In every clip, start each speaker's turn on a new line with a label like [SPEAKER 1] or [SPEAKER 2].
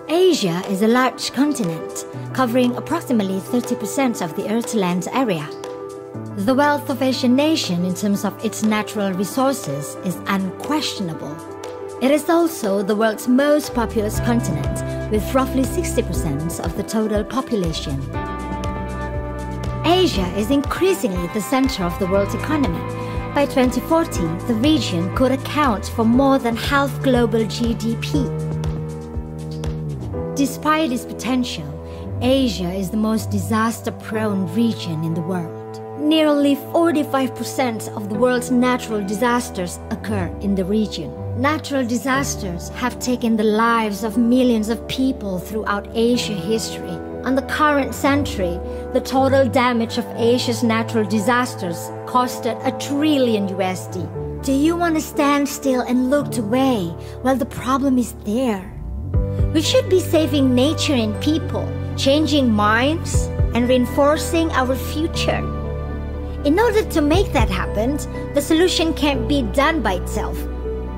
[SPEAKER 1] Asia is a large continent, covering approximately 30% of the Earth's land area. The wealth of Asian nation in terms of its natural resources is unquestionable. It is also the world's most populous continent, with roughly 60% of the total population. Asia is increasingly the center of the world's economy. By 2040, the region could account for more than half global GDP. Despite its potential, Asia is the most disaster-prone region in the world. Nearly 45% of the world's natural disasters occur in the region. Natural disasters have taken the lives of millions of people throughout Asian history. In the current century, the total damage of Asia's natural disasters costed $1 trillion. Do you want to stand still and look away while the problem is there? We should be saving nature and people, changing minds, and reinforcing our future. In order to make that happen, the solution can't be done by itself.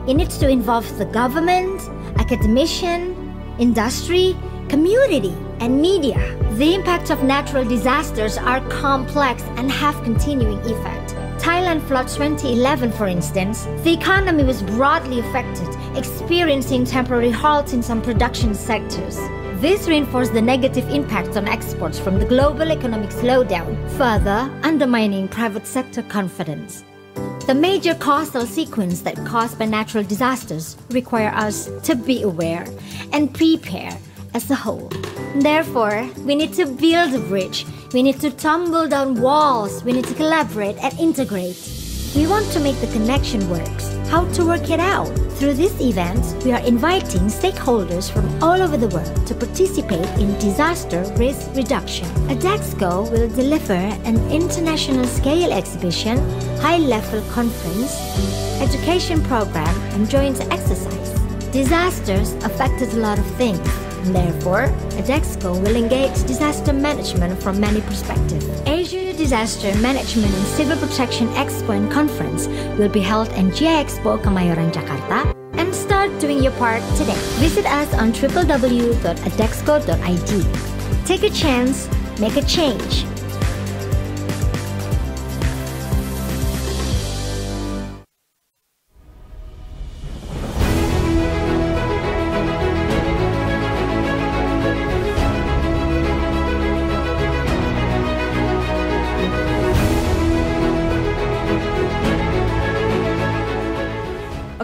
[SPEAKER 1] It needs to involve the government, academician, industry, community, and media. The impact of natural disasters are complex and have continuing effect. Thailand flood 2011, for instance, the economy was broadly affected, experiencing temporary halts in some production sectors. This reinforced the negative impact on exports from the global economic slowdown, further undermining private sector confidence. The major causal sequence that caused by natural disasters require us to be aware and prepare as a whole. Therefore, we need to build a bridge. We need to tumble down walls. We need to collaborate and integrate. We want to make the connection works. How to work it out? Through this event, we are inviting stakeholders from all over the world to participate in disaster risk reduction. Adexco will deliver an international scale exhibition, high-level conference, education program, and joint exercise. Disasters affected a lot of things. Therefore, Adexco will engage disaster management from many perspectives. Asia Disaster Management and Civil Protection Expo and Conference will be held in GI Expo Kemayoran, Jakarta, and start doing your part today. Visit us on www.adexco.id. Take a chance, make a change.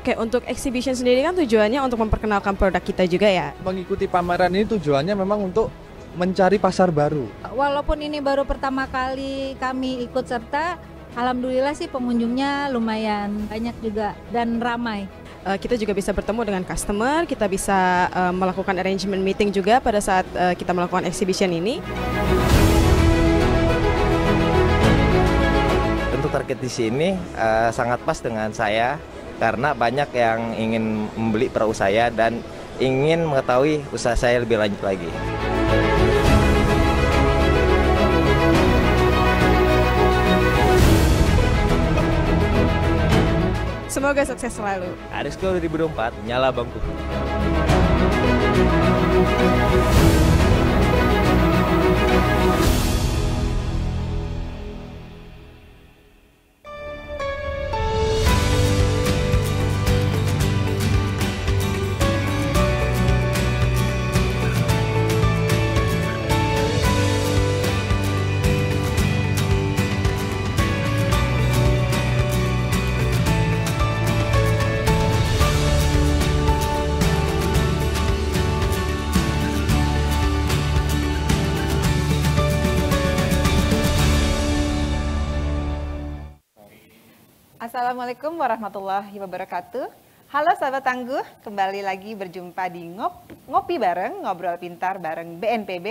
[SPEAKER 2] Oke, untuk exhibition sendiri kan tujuannya untuk memperkenalkan produk kita juga ya?
[SPEAKER 3] Mengikuti pameran ini tujuannya memang untuk mencari pasar baru.
[SPEAKER 4] Walaupun ini baru pertama kali kami ikut serta, alhamdulillah sih pengunjungnya lumayan banyak juga dan ramai.
[SPEAKER 2] Kita juga bisa bertemu dengan customer, kita bisa melakukan arrangement meeting juga pada saat kita melakukan exhibition ini.
[SPEAKER 5] Untuk target di sini sangat pas dengan saya. Karena banyak yang ingin membeli produk saya dan ingin mengetahui usaha saya lebih lanjut lagi.
[SPEAKER 2] Semoga sukses selalu.
[SPEAKER 5] Adexco 2024, nyala bangku.
[SPEAKER 6] Assalamualaikum warahmatullahi wabarakatuh. Halo sahabat tangguh, kembali lagi berjumpa di Ngopi Bareng, Ngobrol Pintar bareng BNPB.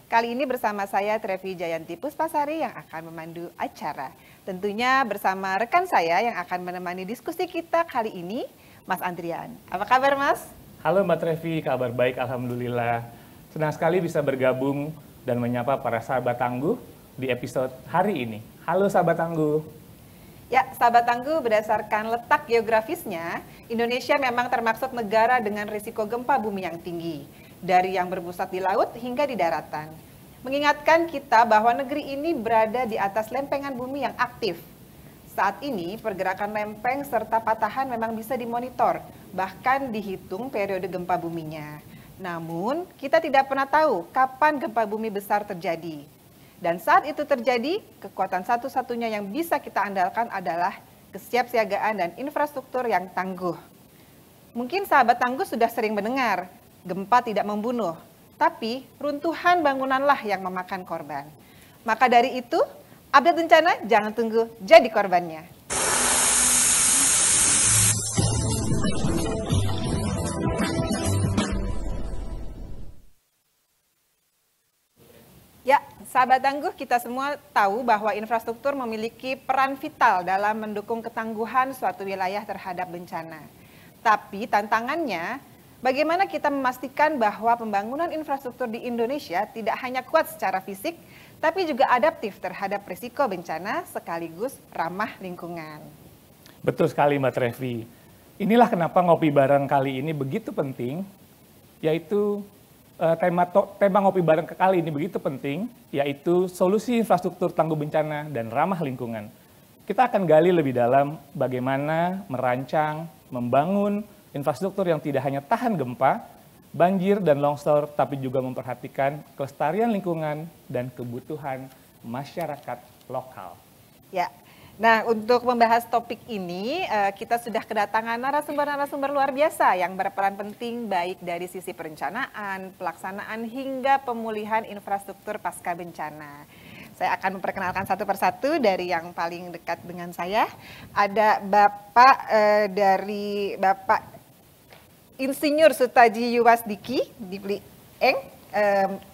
[SPEAKER 6] Kali ini bersama saya Trevi Jayanti Puspasari yang akan memandu acara. Tentunya bersama rekan saya yang akan menemani diskusi kita kali ini, Mas Andrian. Apa kabar Mas?
[SPEAKER 7] Halo Mbak Trevi, kabar baik Alhamdulillah. Senang sekali bisa bergabung dan menyapa para sahabat tangguh di episode hari ini. Halo sahabat tangguh.
[SPEAKER 6] Ya, sahabat tangguh, berdasarkan letak geografisnya, Indonesia memang termasuk negara dengan risiko gempa bumi yang tinggi, dari yang berpusat di laut hingga di daratan. Mengingatkan kita bahwa negeri ini berada di atas lempengan bumi yang aktif. Saat ini, pergerakan lempeng serta patahan memang bisa dimonitor, bahkan dihitung periode gempa buminya. Namun, kita tidak pernah tahu kapan gempa bumi besar terjadi. Dan saat itu terjadi, kekuatan satu-satunya yang bisa kita andalkan adalah kesiapsiagaan dan infrastruktur yang tangguh. Mungkin sahabat tangguh sudah sering mendengar, gempa tidak membunuh, tapi runtuhan bangunanlah yang memakan korban. Maka dari itu, update bencana jangan tunggu jadi korbannya. Ya, sahabat tangguh, kita semua tahu bahwa infrastruktur memiliki peran vital dalam mendukung ketangguhan suatu wilayah terhadap bencana. Tapi tantangannya, bagaimana kita memastikan bahwa pembangunan infrastruktur di Indonesia tidak hanya kuat secara fisik, tapi juga adaptif terhadap risiko bencana sekaligus ramah lingkungan.
[SPEAKER 7] Betul sekali Mbak Trevi. Inilah kenapa ngopi bareng kali ini begitu penting, yaitu tema ngopi bareng kali ini begitu penting, yaitu solusi infrastruktur tangguh bencana dan ramah lingkungan. Kita akan gali lebih dalam bagaimana merancang, membangun infrastruktur yang tidak hanya tahan gempa, banjir dan longsor, tapi juga memperhatikan kelestarian lingkungan dan kebutuhan masyarakat lokal.
[SPEAKER 6] Ya. Nah, untuk membahas topik ini, kita sudah kedatangan narasumber-narasumber luar biasa yang berperan penting baik dari sisi perencanaan, pelaksanaan, hingga pemulihan infrastruktur pasca bencana. Saya akan memperkenalkan satu persatu dari yang paling dekat dengan saya. Ada Bapak Insinyur Sutaji Yuwasdiki di Plieng.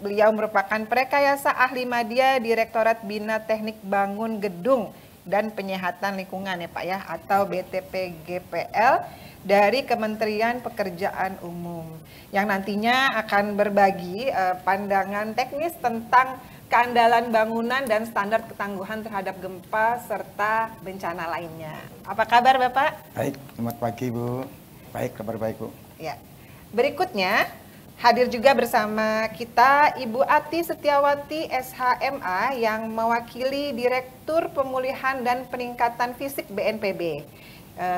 [SPEAKER 6] Beliau merupakan Prekayasa Ahli Madya Direktorat Bina Teknik Bangun Gedung dan Penyihatan Lingkungan ya Pak ya, atau BTPGPL dari Kementerian Pekerjaan Umum, yang nantinya akan berbagi pandangan teknis tentang keandalan bangunan dan standar ketangguhan terhadap gempa serta bencana lainnya. Apa kabar Bapak?
[SPEAKER 8] Baik, selamat pagi Bu. Baik, kabar baik Bu.
[SPEAKER 6] Ya. Berikutnya hadir juga bersama kita Ibu Ati Setiawati SHMA yang mewakili Direktur Pemulihan dan Peningkatan Fisik BNPB.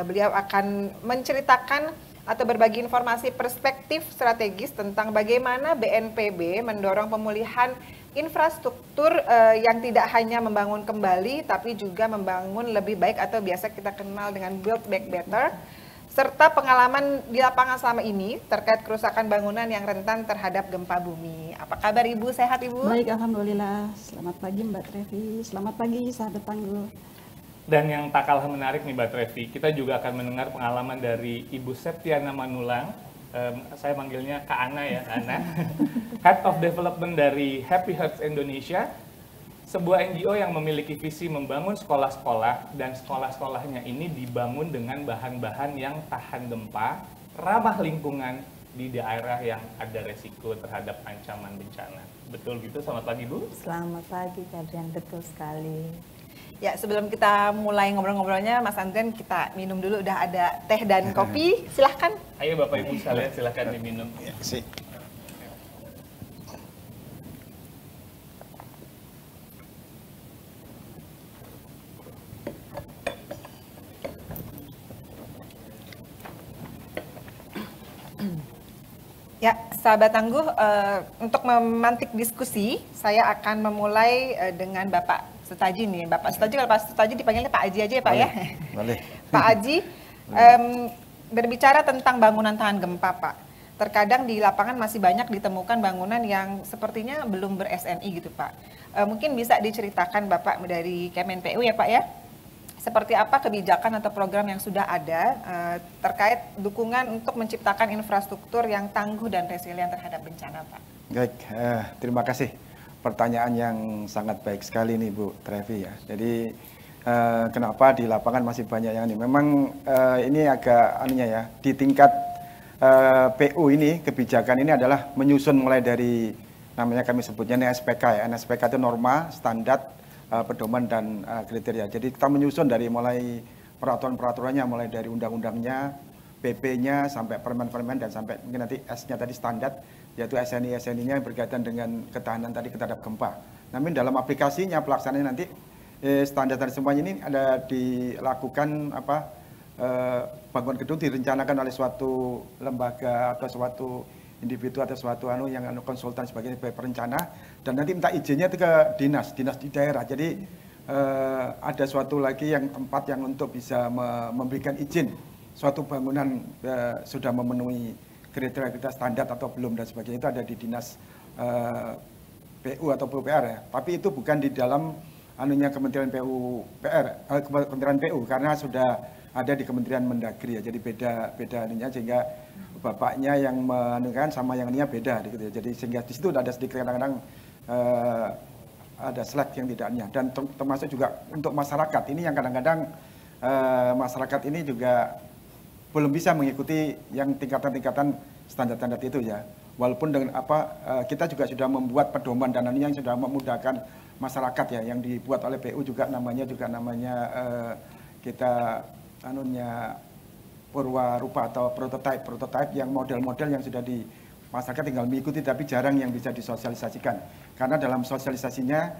[SPEAKER 6] Beliau akan menceritakan atau berbagi informasi perspektif strategis tentang bagaimana BNPB mendorong pemulihan infrastruktur yang tidak hanya membangun kembali tapi juga membangun lebih baik atau biasa kita kenal dengan build back better, serta pengalaman di lapangan selama ini terkait kerusakan bangunan yang rentan terhadap gempa bumi. Apa kabar Ibu? Sehat Ibu?
[SPEAKER 9] Baik, Alhamdulillah. Selamat pagi Mbak Trevi. Selamat pagi sahabat tangguh.
[SPEAKER 7] Dan yang tak kalah menarik nih Mbak Trevi, kita juga akan mendengar pengalaman dari Ibu Septiana Manulang. Saya manggilnya Kak Ana ya, Ana. Head of Development dari Happy Hearts Indonesia, sebuah NGO yang memiliki visi membangun sekolah-sekolah dan sekolah-sekolahnya ini dibangun dengan bahan-bahan yang tahan gempa, ramah lingkungan di daerah yang ada resiko terhadap ancaman bencana. Betul gitu? Selamat pagi Bu.
[SPEAKER 10] Selamat pagi Kak Adrian, betul sekali.
[SPEAKER 6] Ya, sebelum kita mulai ngobrol-ngobrolnya Mas Andrian, kita minum dulu, udah ada teh dan kopi. Silahkan.
[SPEAKER 7] Ayo Bapak Ibu sekalian silahkan diminum.
[SPEAKER 8] Ya, sih.
[SPEAKER 6] Ya, sahabat tangguh, untuk memantik diskusi, saya akan memulai dengan Bapak Sutaji nih. Bapak Sutaji, kalau Pak Sutaji dipanggilnya Pak Aji aja ya Pak
[SPEAKER 8] boleh,
[SPEAKER 6] ya?
[SPEAKER 8] Boleh.
[SPEAKER 6] Pak Aji, berbicara tentang bangunan tahan gempa Pak. Terkadang di lapangan masih banyak ditemukan bangunan yang sepertinya belum ber-SNI gitu Pak. Mungkin bisa diceritakan Bapak dari Kemenpu ya Pak ya? Seperti apa kebijakan atau program yang sudah ada terkait dukungan untuk menciptakan infrastruktur yang tangguh dan resilient terhadap bencana, Pak?
[SPEAKER 8] Baik, terima kasih. Pertanyaan yang sangat baik sekali nih Bu Trevi ya. Jadi kenapa di lapangan masih banyak yang ini? Memang ini agak anunya ya, di tingkat PU ini, kebijakan ini adalah menyusun mulai dari namanya kami sebutnya NSPK ya. NSPK itu norma standar pedoman dan kriteria. Jadi kita menyusun dari mulai peraturan-peraturannya, mulai dari undang-undangnya, PP-nya, sampai permen-permen, dan sampai mungkin nanti S-nya tadi standar, yaitu SNI-SNI-nya yang berkaitan dengan ketahanan tadi terhadap gempa. Namun dalam aplikasinya, pelaksanaannya nanti standar tadi semuanya ini ada dilakukan bangunan gedung direncanakan oleh suatu lembaga atau suatu individu atau suatu yang konsultan sebagai perencana, dan nanti minta izinnya itu ke dinas di daerah. Jadi ada suatu lagi yang tempat yang untuk bisa memberikan izin suatu bangunan sudah memenuhi kriteria standar atau belum dan sebagainya, itu ada di dinas PU atau PUPR ya. Tapi itu bukan di dalam Kementerian Kementerian PU, karena sudah ada di Kementerian Mendagri ya. Jadi beda anunya, sehingga bapaknya yang menukan sama yang ininya beda gitu ya. Jadi sehingga di situ ada sedikit kadang-kadang ada slack yang tidaknya, dan termasuk juga untuk masyarakat ini yang kadang-kadang masyarakat ini juga belum bisa mengikuti yang tingkatan-tingkatan standar-standar itu ya. Walaupun dengan kita juga sudah membuat pedoman dan yang sudah memudahkan masyarakat ya, yang dibuat oleh PU juga namanya kita Purwarupa atau prototype yang model-model yang sudah di masyarakat tinggal mengikuti, tapi jarang yang bisa disosialisasikan. Karena dalam sosialisasinya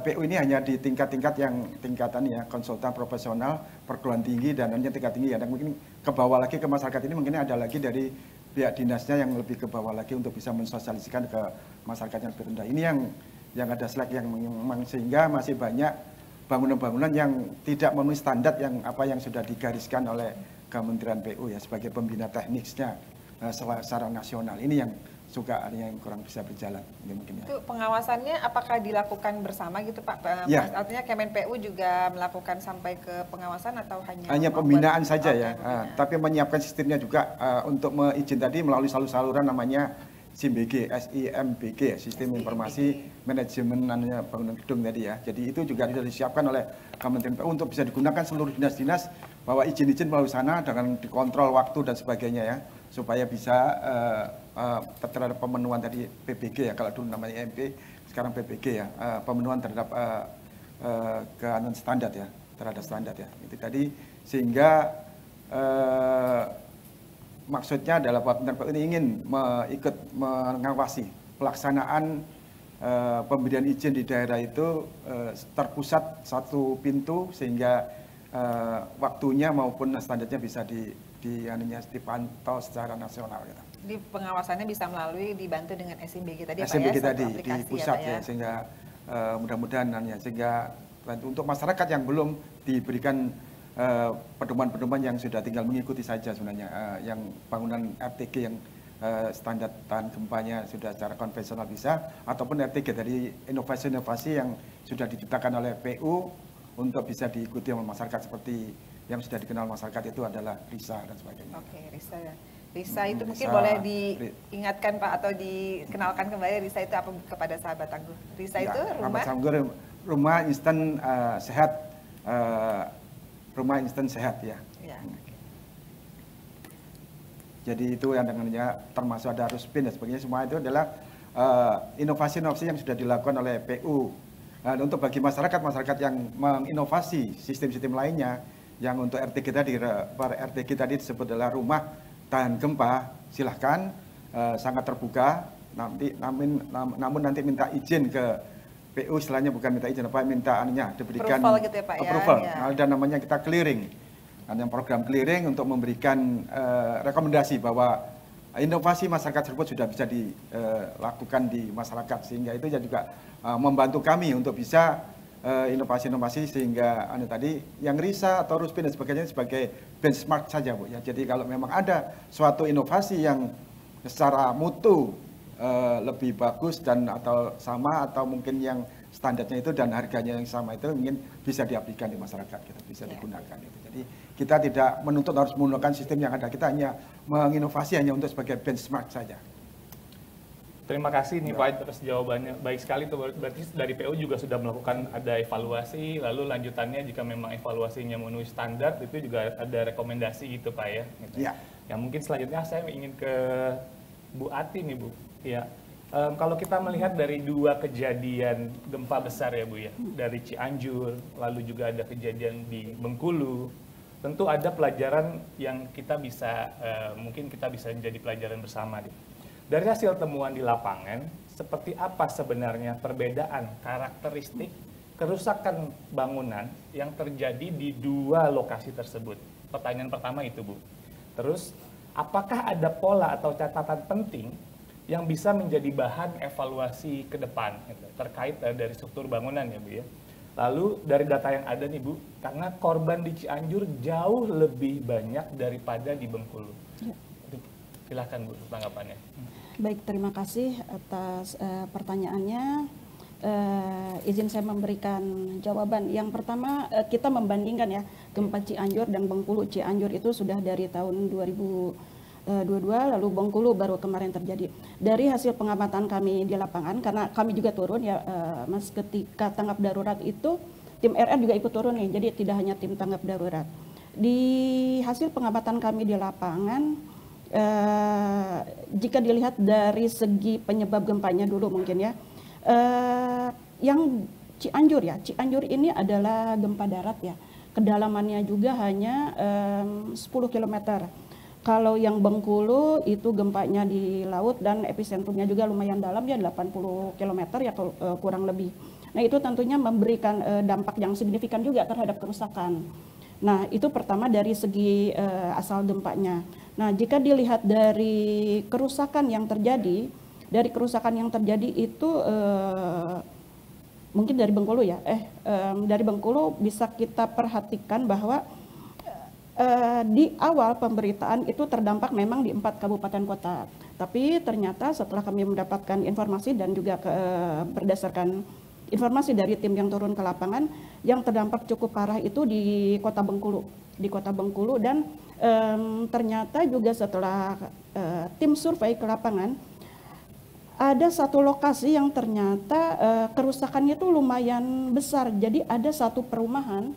[SPEAKER 8] PU ini hanya di tingkat-tingkat yang tingkatan ya, konsultan profesional, perguruan tinggi, dan hanya tingkat tinggi ya. Dan mungkin ke bawah lagi ke masyarakat ini mungkin ada lagi dari pihak dinasnya yang lebih ke bawah lagi untuk bisa mensosialisasikan ke masyarakat yang lebih rendah. Ini yang ada slack yang memang, sehingga masih banyak bangunan-bangunan yang tidak memenuhi standar yang sudah digariskan oleh Kementerian PU ya sebagai pembina teknisnya secara nasional. Ini yang juga ada yang kurang bisa berjalan. Mungkin, ya.
[SPEAKER 6] Itu pengawasannya apakah dilakukan bersama gitu Pak?
[SPEAKER 8] Ya.
[SPEAKER 6] Artinya Kemen PU juga melakukan sampai ke pengawasan atau hanya
[SPEAKER 8] pembinaan saja ya. Tapi menyiapkan sistemnya juga untuk izin tadi melalui saluran namanya SIMBG, SIMBG, Sistem Informasi Manajemen Bangunan Gedung tadi ya. Jadi itu juga sudah disiapkan oleh Kementerian PU untuk bisa digunakan seluruh dinas-dinas, bahwa izin-izin melalui sana dengan dikontrol waktu dan sebagainya ya, supaya bisa terhadap pemenuhan tadi PBG ya, kalau dulu namanya MP, sekarang PBG ya, pemenuhan terhadap standar ya, terhadap standar ya. Itu tadi, sehingga maksudnya adalah Pak Kementerian PU ini ingin ikut mengawasi pelaksanaan pemberian izin di daerah itu terpusat satu pintu, sehingga waktunya maupun standarnya bisa dipantau secara nasional gitu.
[SPEAKER 6] Jadi pengawasannya bisa dibantu dengan SIMBG tadi
[SPEAKER 8] SIMBG
[SPEAKER 6] Pak ya,
[SPEAKER 8] tadi di pusat ya, sehingga mudah-mudahan sehingga untuk masyarakat yang belum diberikan pedoman-pedoman yang sudah tinggal mengikuti saja sebenarnya, yang bangunan RTG yang standar tahan gempanya sudah secara konvensional bisa, ataupun RTG dari inovasi-inovasi yang sudah diciptakan oleh PU untuk bisa diikuti oleh masyarakat, seperti yang sudah dikenal masyarakat itu adalah RISA dan sebagainya.
[SPEAKER 6] Oke, RISA itu mungkin boleh diingatkan Pak atau dikenalkan kembali RISA itu apa kepada sahabat Tangguh? RISA itu
[SPEAKER 8] rumah instan sehat, rumah instan sehat ya. Jadi itu yang dengannya termasuk ada Ruspin dan sebagainya, semua itu adalah inovasi-inovasi yang sudah dilakukan oleh PU. Dan untuk bagi masyarakat yang menginovasi sistem-sistem lainnya, yang untuk RTG tadi disebut adalah rumah tahan gempa, silahkan, sangat terbuka. Namun nanti minta izin ke PU, istilahnya bukan minta izin, minta diberikan
[SPEAKER 6] approval gitu ya Pak
[SPEAKER 8] approval.
[SPEAKER 6] Ya.
[SPEAKER 8] Ada namanya kita clearing, yang program clearing untuk memberikan rekomendasi bahwa inovasi masyarakat tersebut sudah bisa dilakukan di masyarakat, sehingga itu juga membantu kami untuk bisa inovasi-inovasi, sehingga tadi yang RISA atau Ruspin dan sebagainya sebagai benchmark saja Bu ya. Jadi kalau memang ada suatu inovasi yang secara mutu lebih bagus dan atau sama, atau mungkin yang standarnya itu dan harganya yang sama, itu mungkin bisa diaplikasikan di masyarakat, gitu, bisa digunakan gitu. Jadi kita tidak menuntut harus menggunakan sistem yang ada, kita hanya menginovasi hanya untuk sebagai benchmark saja.
[SPEAKER 7] Terima kasih nih Pak atas jawabannya, baik sekali tuh. Berarti dari PU juga sudah melakukan ada evaluasi, lalu lanjutannya jika memang evaluasinya memenuhi standar itu juga ada rekomendasi gitu Pak ya. Gitu. Ya mungkin selanjutnya saya ingin ke Bu Ati nih Bu. Ya, Kalau kita melihat dari dua kejadian gempa besar ya Bu ya, dari Cianjur, lalu juga ada kejadian di Bengkulu, tentu ada pelajaran yang kita bisa, mungkin kita bisa menjadi pelajaran bersama. Dari hasil temuan di lapangan, seperti apa sebenarnya perbedaan karakteristik kerusakan bangunan yang terjadi di dua lokasi tersebut? Pertanyaan pertama itu Bu. Terus, apakah ada pola atau catatan penting yang bisa menjadi bahan evaluasi ke depan gitu, terkait dari struktur bangunan ya Bu ya. Lalu dari data yang ada nih Bu, karena korban di Cianjur jauh lebih banyak daripada di Bengkulu. Ya. Silakan Bu tanggapannya.
[SPEAKER 9] Baik, terima kasih atas pertanyaannya. Izin saya memberikan jawaban. Yang pertama, kita membandingkan ya gempa Cianjur dan Bengkulu. Cianjur itu sudah dari tahun 2022, lalu Bengkulu baru kemarin terjadi. Dari hasil pengamatan kami di lapangan, karena kami juga turun ya Mas, ketika tanggap darurat itu tim RR juga ikut turun nih, jadi tidak hanya tim tanggap darurat. Di hasil pengamatan kami di lapangan, jika dilihat dari segi penyebab gempanya dulu mungkin ya, yang Cianjur ya, Cianjur ini adalah gempa darat ya, kedalamannya juga hanya 10 km. Kalau yang Bengkulu itu gempanya di laut dan episentrumnya juga lumayan dalam ya, 80 km ya kurang lebih. Nah itu tentunya memberikan dampak yang signifikan juga terhadap kerusakan. Nah itu pertama dari segi asal gempanya. Nah jika dilihat dari kerusakan yang terjadi, itu mungkin dari Bengkulu ya, dari Bengkulu bisa kita perhatikan bahwa di awal pemberitaan itu terdampak memang di 4 kabupaten kota. Tapi ternyata setelah kami mendapatkan informasi dan juga berdasarkan informasi dari tim yang turun ke lapangan, yang terdampak cukup parah itu di Kota Bengkulu. Dan ternyata juga setelah tim survei ke lapangan, ada satu lokasi yang ternyata kerusakannya itu lumayan besar. Jadi ada satu perumahan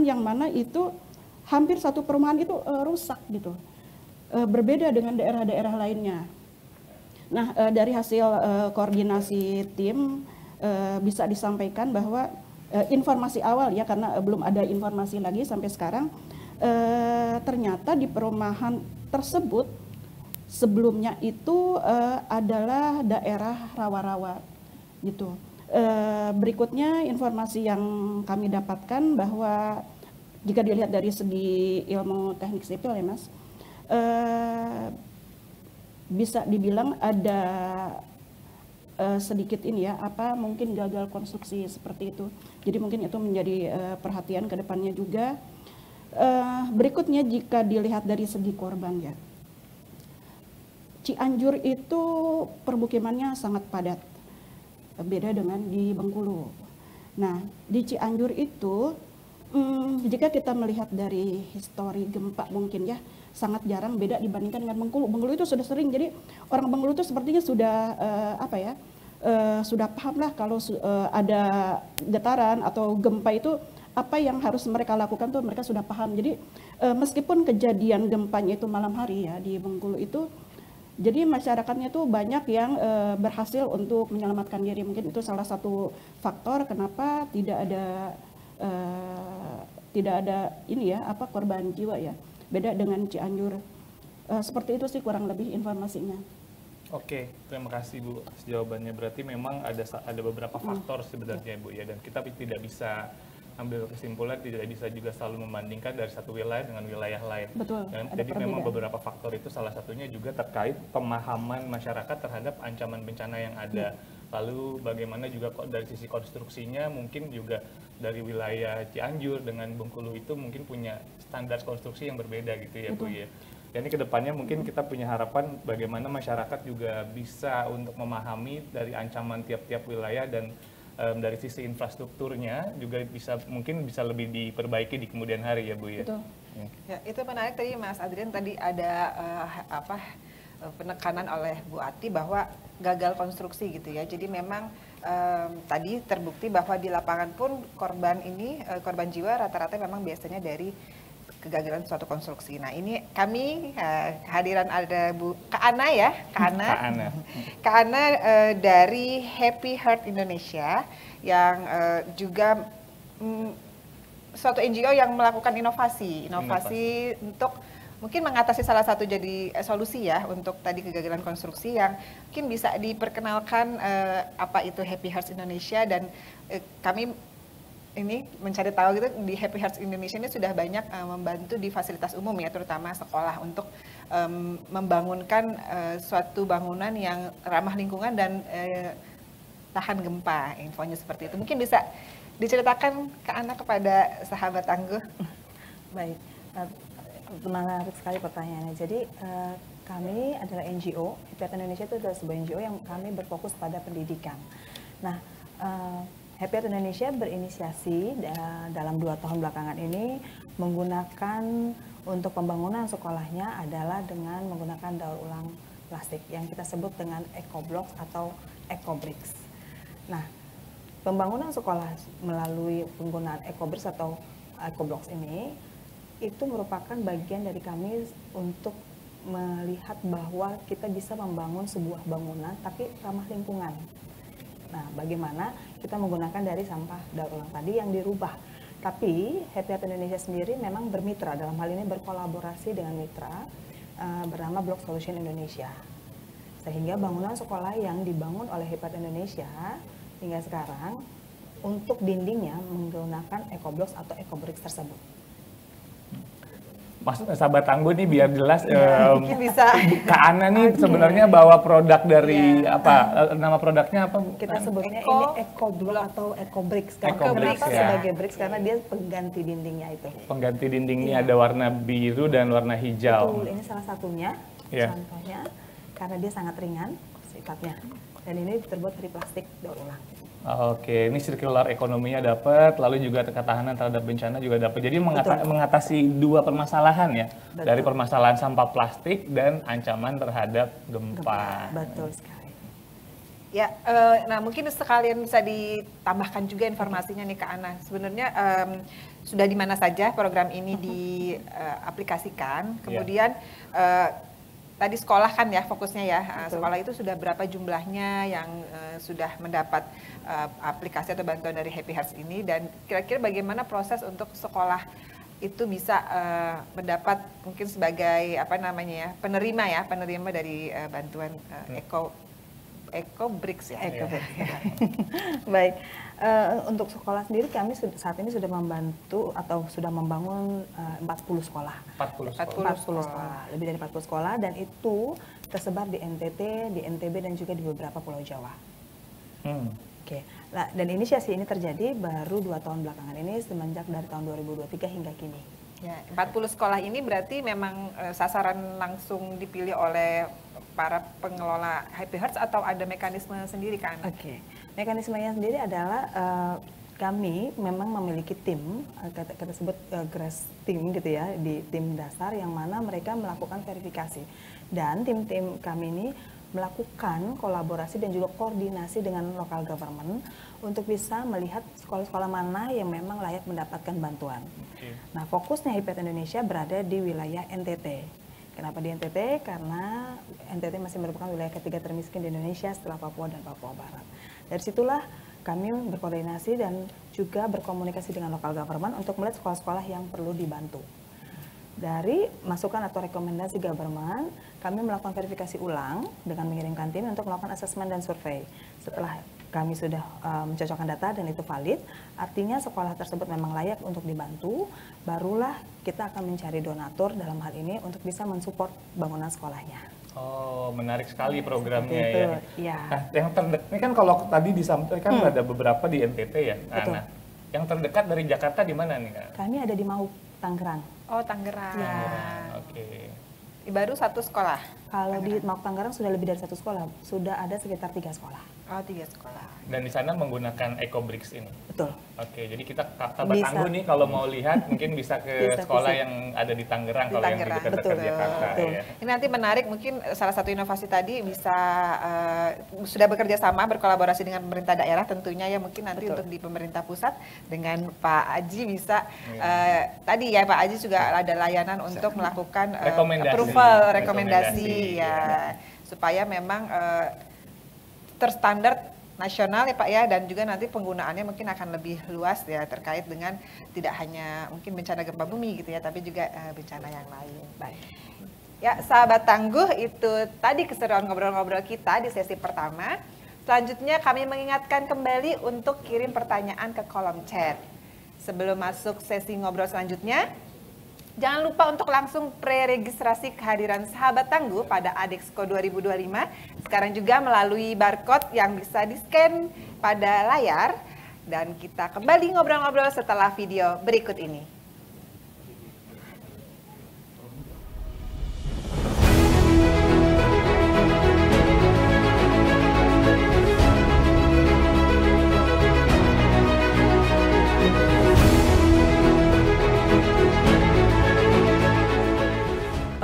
[SPEAKER 9] yang mana itu hampir satu perumahan itu rusak gitu, berbeda dengan daerah-daerah lainnya. Nah dari hasil koordinasi tim bisa disampaikan bahwa informasi awal ya, karena belum ada informasi lagi sampai sekarang, ternyata di perumahan tersebut sebelumnya itu adalah daerah rawa-rawa gitu. Berikutnya informasi yang kami dapatkan bahwa jika dilihat dari segi ilmu teknik sipil ya Mas, bisa dibilang ada sedikit ini ya, mungkin gagal konstruksi seperti itu. Jadi mungkin itu menjadi perhatian ke depannya juga. Berikutnya jika dilihat dari segi korban ya, Cianjur itu permukimannya sangat padat, beda dengan di Bengkulu. Nah di Cianjur itu jika kita melihat dari histori gempa mungkin ya, sangat jarang, beda dibandingkan dengan Bengkulu. Bengkulu itu sudah sering, jadi orang Bengkulu itu sepertinya sudah sudah paham lah kalau ada getaran atau gempa itu apa yang harus mereka lakukan tuh mereka sudah paham. Jadi meskipun kejadian gempanya itu malam hari ya di Bengkulu itu, jadi masyarakatnya tuh banyak yang berhasil untuk menyelamatkan diri. Mungkin itu salah satu faktor kenapa tidak ada ini ya, korban jiwa ya, beda dengan Cianjur. Seperti itu sih kurang lebih informasinya.
[SPEAKER 7] Oke, terima kasih Bu atas jawabannya. Berarti memang ada beberapa faktor sebenarnya Bu ya, dan kita tidak bisa ambil kesimpulan, tidak bisa juga selalu membandingkan dari satu wilayah dengan wilayah lain.
[SPEAKER 9] Betul.
[SPEAKER 7] Jadi memang beberapa faktor itu salah satunya juga terkait pemahaman masyarakat terhadap ancaman bencana yang ada. Lalu bagaimana juga dari sisi konstruksinya, mungkin juga dari wilayah Cianjur dengan Bengkulu itu mungkin punya standar konstruksi yang berbeda gitu ya Bu ya. Dan ini kedepannya mungkin kita punya harapan bagaimana masyarakat juga bisa untuk memahami dari ancaman tiap-tiap wilayah, dan dari sisi infrastrukturnya juga mungkin bisa lebih diperbaiki di kemudian hari ya Bu ya.
[SPEAKER 9] Betul.
[SPEAKER 6] Ya, itu menarik tadi Mas Adrian, tadi ada penekanan oleh Bu Ati bahwa gagal konstruksi gitu ya. Jadi memang tadi terbukti bahwa di lapangan pun korban jiwa rata-rata memang biasanya dari kegagalan suatu konstruksi. Nah ini kami hadiran ada Bu Kak Ana ya, Kak Ana dari Happy Heart Indonesia yang juga suatu NGO yang melakukan inovasi untuk mungkin mengatasi salah satu jadi solusi ya untuk tadi kegagalan konstruksi yang mungkin bisa diperkenalkan apa itu Happy Hearts Indonesia dan kami ini mencari tahu gitu di Happy Hearts Indonesia ini sudah banyak membantu di fasilitas umum ya terutama sekolah untuk membangunkan suatu bangunan yang ramah lingkungan dan tahan gempa. Infonya seperti itu. Mungkin bisa diceritakan ke anak kepada sahabat tangguh.
[SPEAKER 10] Baik, menarik sekali pertanyaannya. Jadi kami adalah NGO, Happy Heart Indonesia itu adalah sebuah NGO yang kami berfokus pada pendidikan. Nah, Happy Heart Indonesia berinisiasi dalam 2 tahun belakangan ini menggunakan untuk pembangunan sekolahnya adalah dengan menggunakan daur ulang plastik yang kita sebut dengan eco-blocks atau eco-bricks. Nah, pembangunan sekolah melalui penggunaan eco-bricks atau eco-blocks ini itu merupakan bagian dari kami untuk melihat bahwa kita bisa membangun sebuah bangunan tapi ramah lingkungan. Nah, bagaimana kita menggunakan dari sampah daur ulang tadi yang dirubah. Tapi Happy Heart Indonesia sendiri memang bermitra, dalam hal ini berkolaborasi dengan mitra bernama Block Solution Indonesia. Sehingga bangunan sekolah yang dibangun oleh Happy Heart Indonesia hingga sekarang untuk dindingnya menggunakan eco-blocks atau eco-bricks tersebut.
[SPEAKER 7] Maksudnya sahabat tangguh nih biar jelas
[SPEAKER 6] bisa.
[SPEAKER 7] Kak Ana nih sebenarnya bawa produk dari apa nama produknya apa?
[SPEAKER 10] Kita sebutnya ini eco-block atau eco-bricks. Kenapa sebagai bricks? Karena dia pengganti dindingnya itu.
[SPEAKER 7] Pengganti dindingnya ada warna biru dan warna hijau.
[SPEAKER 10] Betul, ini salah satunya contohnya karena dia sangat ringan sifatnya dan ini terbuat dari plastik daur ulang.
[SPEAKER 7] Oke, ini circular ekonominya dapat, lalu juga ketahanan terhadap bencana juga dapat. Jadi mengatasi 2 permasalahan ya, dari permasalahan sampah plastik dan ancaman terhadap gempa.
[SPEAKER 10] Betul sekali.
[SPEAKER 6] Ya, nah mungkin sekalian bisa ditambahkan juga informasinya nih Kak Ana. Sebenarnya sudah di mana saja program ini diaplikasikan, kemudian tadi sekolah kan ya fokusnya ya, sekolah itu sudah berapa jumlahnya yang sudah mendapat aplikasi atau bantuan dari Happy Hearts ini dan kira-kira bagaimana proses untuk sekolah itu bisa mendapat mungkin sebagai apa namanya ya penerima dari bantuan eco-bricks ya.
[SPEAKER 10] Baik, untuk sekolah sendiri kami saat ini sudah membantu atau sudah membangun 40 sekolah.
[SPEAKER 7] 40
[SPEAKER 10] sekolah. Lebih dari 40 sekolah dan itu tersebar di NTT, di NTB dan juga di beberapa pulau Jawa. Oke. Nah, dan inisiasi ini terjadi baru 2 tahun belakangan ini semenjak dari tahun 2023 hingga kini.
[SPEAKER 6] Ya, 40 sekolah ini berarti memang sasaran langsung dipilih oleh para pengelola Happy Hearts atau ada mekanisme sendiri kan?
[SPEAKER 10] Oke. Mekanismenya sendiri adalah kami memang memiliki tim, kita sebut grass team gitu ya, di tim dasar yang mana mereka melakukan verifikasi. Dan tim-tim kami ini melakukan kolaborasi dan juga koordinasi dengan local government untuk bisa melihat sekolah-sekolah mana yang memang layak mendapatkan bantuan. Nah, fokusnya Happy Heart Indonesia berada di wilayah NTT. Kenapa di NTT? Karena NTT masih merupakan wilayah ketiga termiskin di Indonesia setelah Papua dan Papua Barat. Dari situlah kami berkoordinasi dan juga berkomunikasi dengan local government untuk melihat sekolah-sekolah yang perlu dibantu. Dari masukan atau rekomendasi government, kami melakukan verifikasi ulang dengan mengirimkan tim untuk melakukan asesmen dan survei. Setelah kami sudah mencocokkan data dan itu valid, artinya sekolah tersebut memang layak untuk dibantu, barulah kita akan mencari donatur dalam hal ini untuk bisa mensupport bangunan sekolahnya.
[SPEAKER 7] Oh, menarik sekali programnya ya.
[SPEAKER 10] Ya.
[SPEAKER 7] Nah, yang terdekat ini kan kalau tadi disampaikan ada beberapa di NTT ya. Nah, yang terdekat dari Jakarta di mana nih Kak?
[SPEAKER 10] Kami ada di Mauk, Tangerang.
[SPEAKER 6] Oh, Tangerang.
[SPEAKER 10] Ya.
[SPEAKER 7] Oke.
[SPEAKER 6] Baru 1 sekolah.
[SPEAKER 10] Kalau di Mako Tangerang sudah lebih dari 1 sekolah, sudah ada sekitar 3 sekolah.
[SPEAKER 6] Oh, 3 sekolah.
[SPEAKER 7] Dan di sana menggunakan EcoBricks ini.
[SPEAKER 10] Betul.
[SPEAKER 7] Oke, jadi kita sahabat Tangguh nih kalau mau lihat mungkin bisa ke sekolah yang ada di Tangerang kalau yang di dekat-dekat Jakarta. Ya.
[SPEAKER 6] Ini nanti menarik, mungkin salah satu inovasi tadi bisa sudah bekerja sama berkolaborasi dengan pemerintah daerah tentunya ya, mungkin nanti untuk di pemerintah pusat dengan Pak Aji bisa tadi ya Pak Aji juga ada layanan untuk melakukan rekomendasi ya, supaya memang terstandar nasional ya Pak ya, dan juga nanti penggunaannya mungkin akan lebih luas ya terkait dengan tidak hanya mungkin bencana gempa bumi gitu ya, tapi juga bencana yang lain. Baik. Ya, sahabat Tangguh, itu tadi keseruan ngobrol-ngobrol kita di sesi pertama. Selanjutnya kami mengingatkan kembali untuk kirim pertanyaan ke kolom chat. Sebelum masuk sesi ngobrol selanjutnya, jangan lupa untuk langsung pre-registrasi kehadiran sahabat Tangguh pada Adexco 2025. Sekarang juga melalui barcode yang bisa di-scan pada layar. Dan kita kembali ngobrol-ngobrol setelah video berikut ini.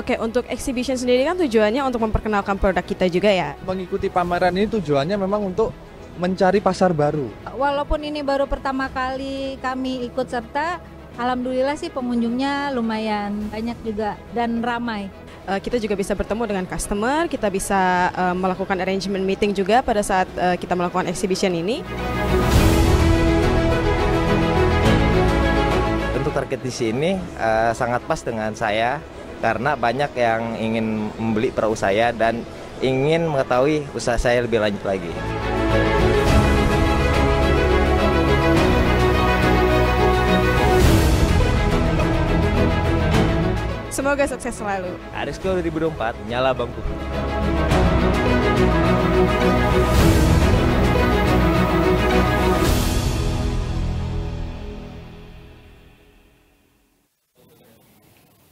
[SPEAKER 2] Oke, untuk exhibition sendiri kan tujuannya untuk memperkenalkan produk kita juga ya?
[SPEAKER 3] Mengikuti pameran ini tujuannya memang untuk mencari pasar baru.
[SPEAKER 4] Walaupun ini baru pertama kali kami ikut serta, alhamdulillah sih pengunjungnya lumayan banyak juga dan ramai.
[SPEAKER 2] Kita juga bisa bertemu dengan customer, kita bisa melakukan arrangement meeting juga pada saat kita melakukan exhibition ini.
[SPEAKER 5] Untuk target di sini sangat pas dengan saya, karena banyak yang ingin membeli produk saya dan ingin mengetahui usaha saya lebih lanjut lagi.
[SPEAKER 2] Semoga sukses selalu.
[SPEAKER 5] Adexco 2024, nyala bangku.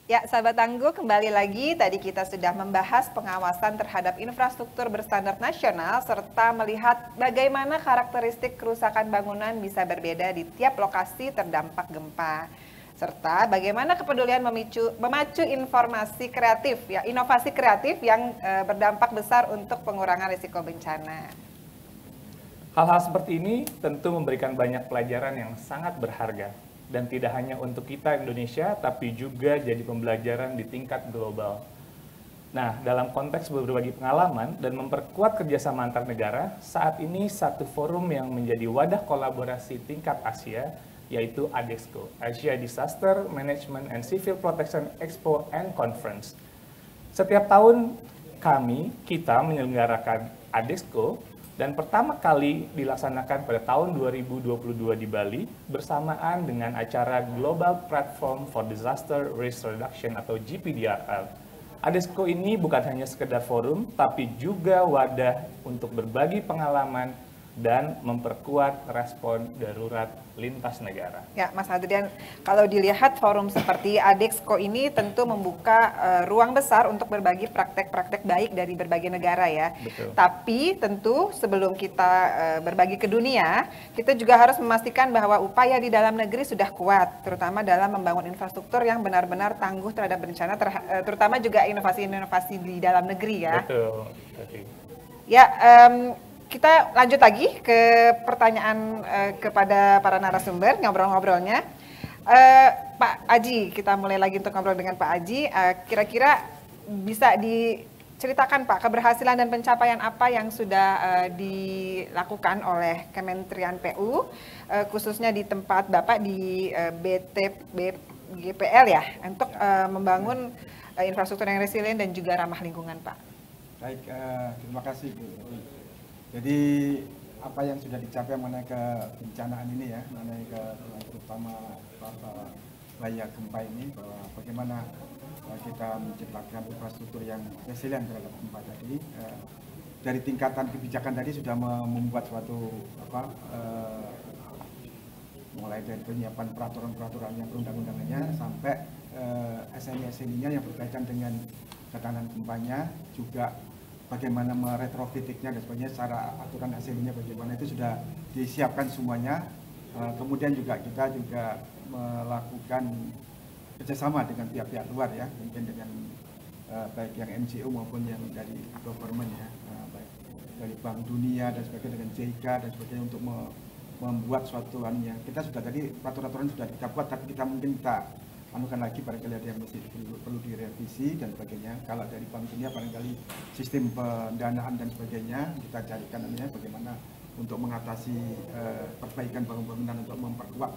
[SPEAKER 6] Ya, sahabat Tangguh, kembali lagi. Tadi kita sudah membahas pengawasan terhadap infrastruktur berstandar nasional serta melihat bagaimana karakteristik kerusakan bangunan bisa berbeda di tiap lokasi terdampak gempa. Serta bagaimana kepedulian memacu informasi kreatif, ya, inovasi kreatif yang berdampak besar untuk pengurangan risiko bencana.
[SPEAKER 7] Hal-hal seperti ini tentu memberikan banyak pelajaran yang sangat berharga. Dan tidak hanya untuk kita Indonesia, tapi juga jadi pembelajaran di tingkat global. Nah, dalam konteks berbagi pengalaman dan memperkuat kerjasama antar negara, saat ini satu forum yang menjadi wadah kolaborasi tingkat Asia, yaitu Adexco, Asia Disaster Management and Civil Protection Expo and Conference. Setiap tahun kita menyelenggarakan Adexco, dan pertama kali dilaksanakan pada tahun 2022 di Bali bersamaan dengan acara Global Platform for Disaster Risk Reduction atau GPDRR. Adexco ini bukan hanya sekedar forum, tapi juga wadah untuk berbagi pengalaman dan memperkuat respon darurat lintas negara.
[SPEAKER 6] Ya, Mas Adrian, kalau dilihat forum seperti Adexco ini tentu membuka ruang besar untuk berbagi praktek-praktek baik dari berbagai negara ya.
[SPEAKER 7] Betul.
[SPEAKER 6] Tapi tentu sebelum kita berbagi ke dunia, kita juga harus memastikan bahwa upaya di dalam negeri sudah kuat, terutama dalam membangun infrastruktur yang benar-benar tangguh terhadap bencana, terutama juga inovasi-inovasi di dalam negeri ya.
[SPEAKER 7] Betul.
[SPEAKER 6] Ya, kita lanjut lagi ke pertanyaan kepada para narasumber ngobrol-ngobrolnya. Pak Aji, kita mulai lagi untuk ngobrol dengan Pak Aji. Kira-kira bisa diceritakan Pak, keberhasilan dan pencapaian apa yang sudah dilakukan oleh Kementerian PU, khususnya di tempat Bapak di BTPGPL ya, untuk membangun infrastruktur yang resilient dan juga ramah lingkungan Pak.
[SPEAKER 8] Baik, terima kasih Bu. Jadi apa yang sudah dicapai mengenai kebencanaan ini ya, mengenai terutama bahaya gempa ini, bahwa bagaimana kita menciptakan infrastruktur yang resilient terhadap gempa tadi. Dari tingkatan kebijakan tadi sudah membuat suatu mulai dari penyiapan peraturan-peraturannya, perundang-undangannya, sampai SNI-SNI-nya yang berkaitan dengan ketahanan gempanya, juga bagaimana meretrofittingnya dan sebagainya, secara aturan ASEAN-nya bagaimana itu sudah disiapkan semuanya. Kemudian juga kita juga melakukan kerjasama dengan pihak-pihak luar ya, mungkin dengan baik yang NGO maupun yang dari government ya, baik dari Bank Dunia dan sebagainya, dengan JICA dan sebagainya, untuk membuat suatu anunya. Kita sudah tadi peraturan sudah kita buat, tapi kita mungkin kita anukan lagi, barangkali ada yang masih perlu direvisi dan sebagainya. Kalau dari Bank Dunia barangkali sistem pendanaan dan sebagainya kita carikan anunya bagaimana untuk mengatasi perbaikan bangunan untuk memperkuat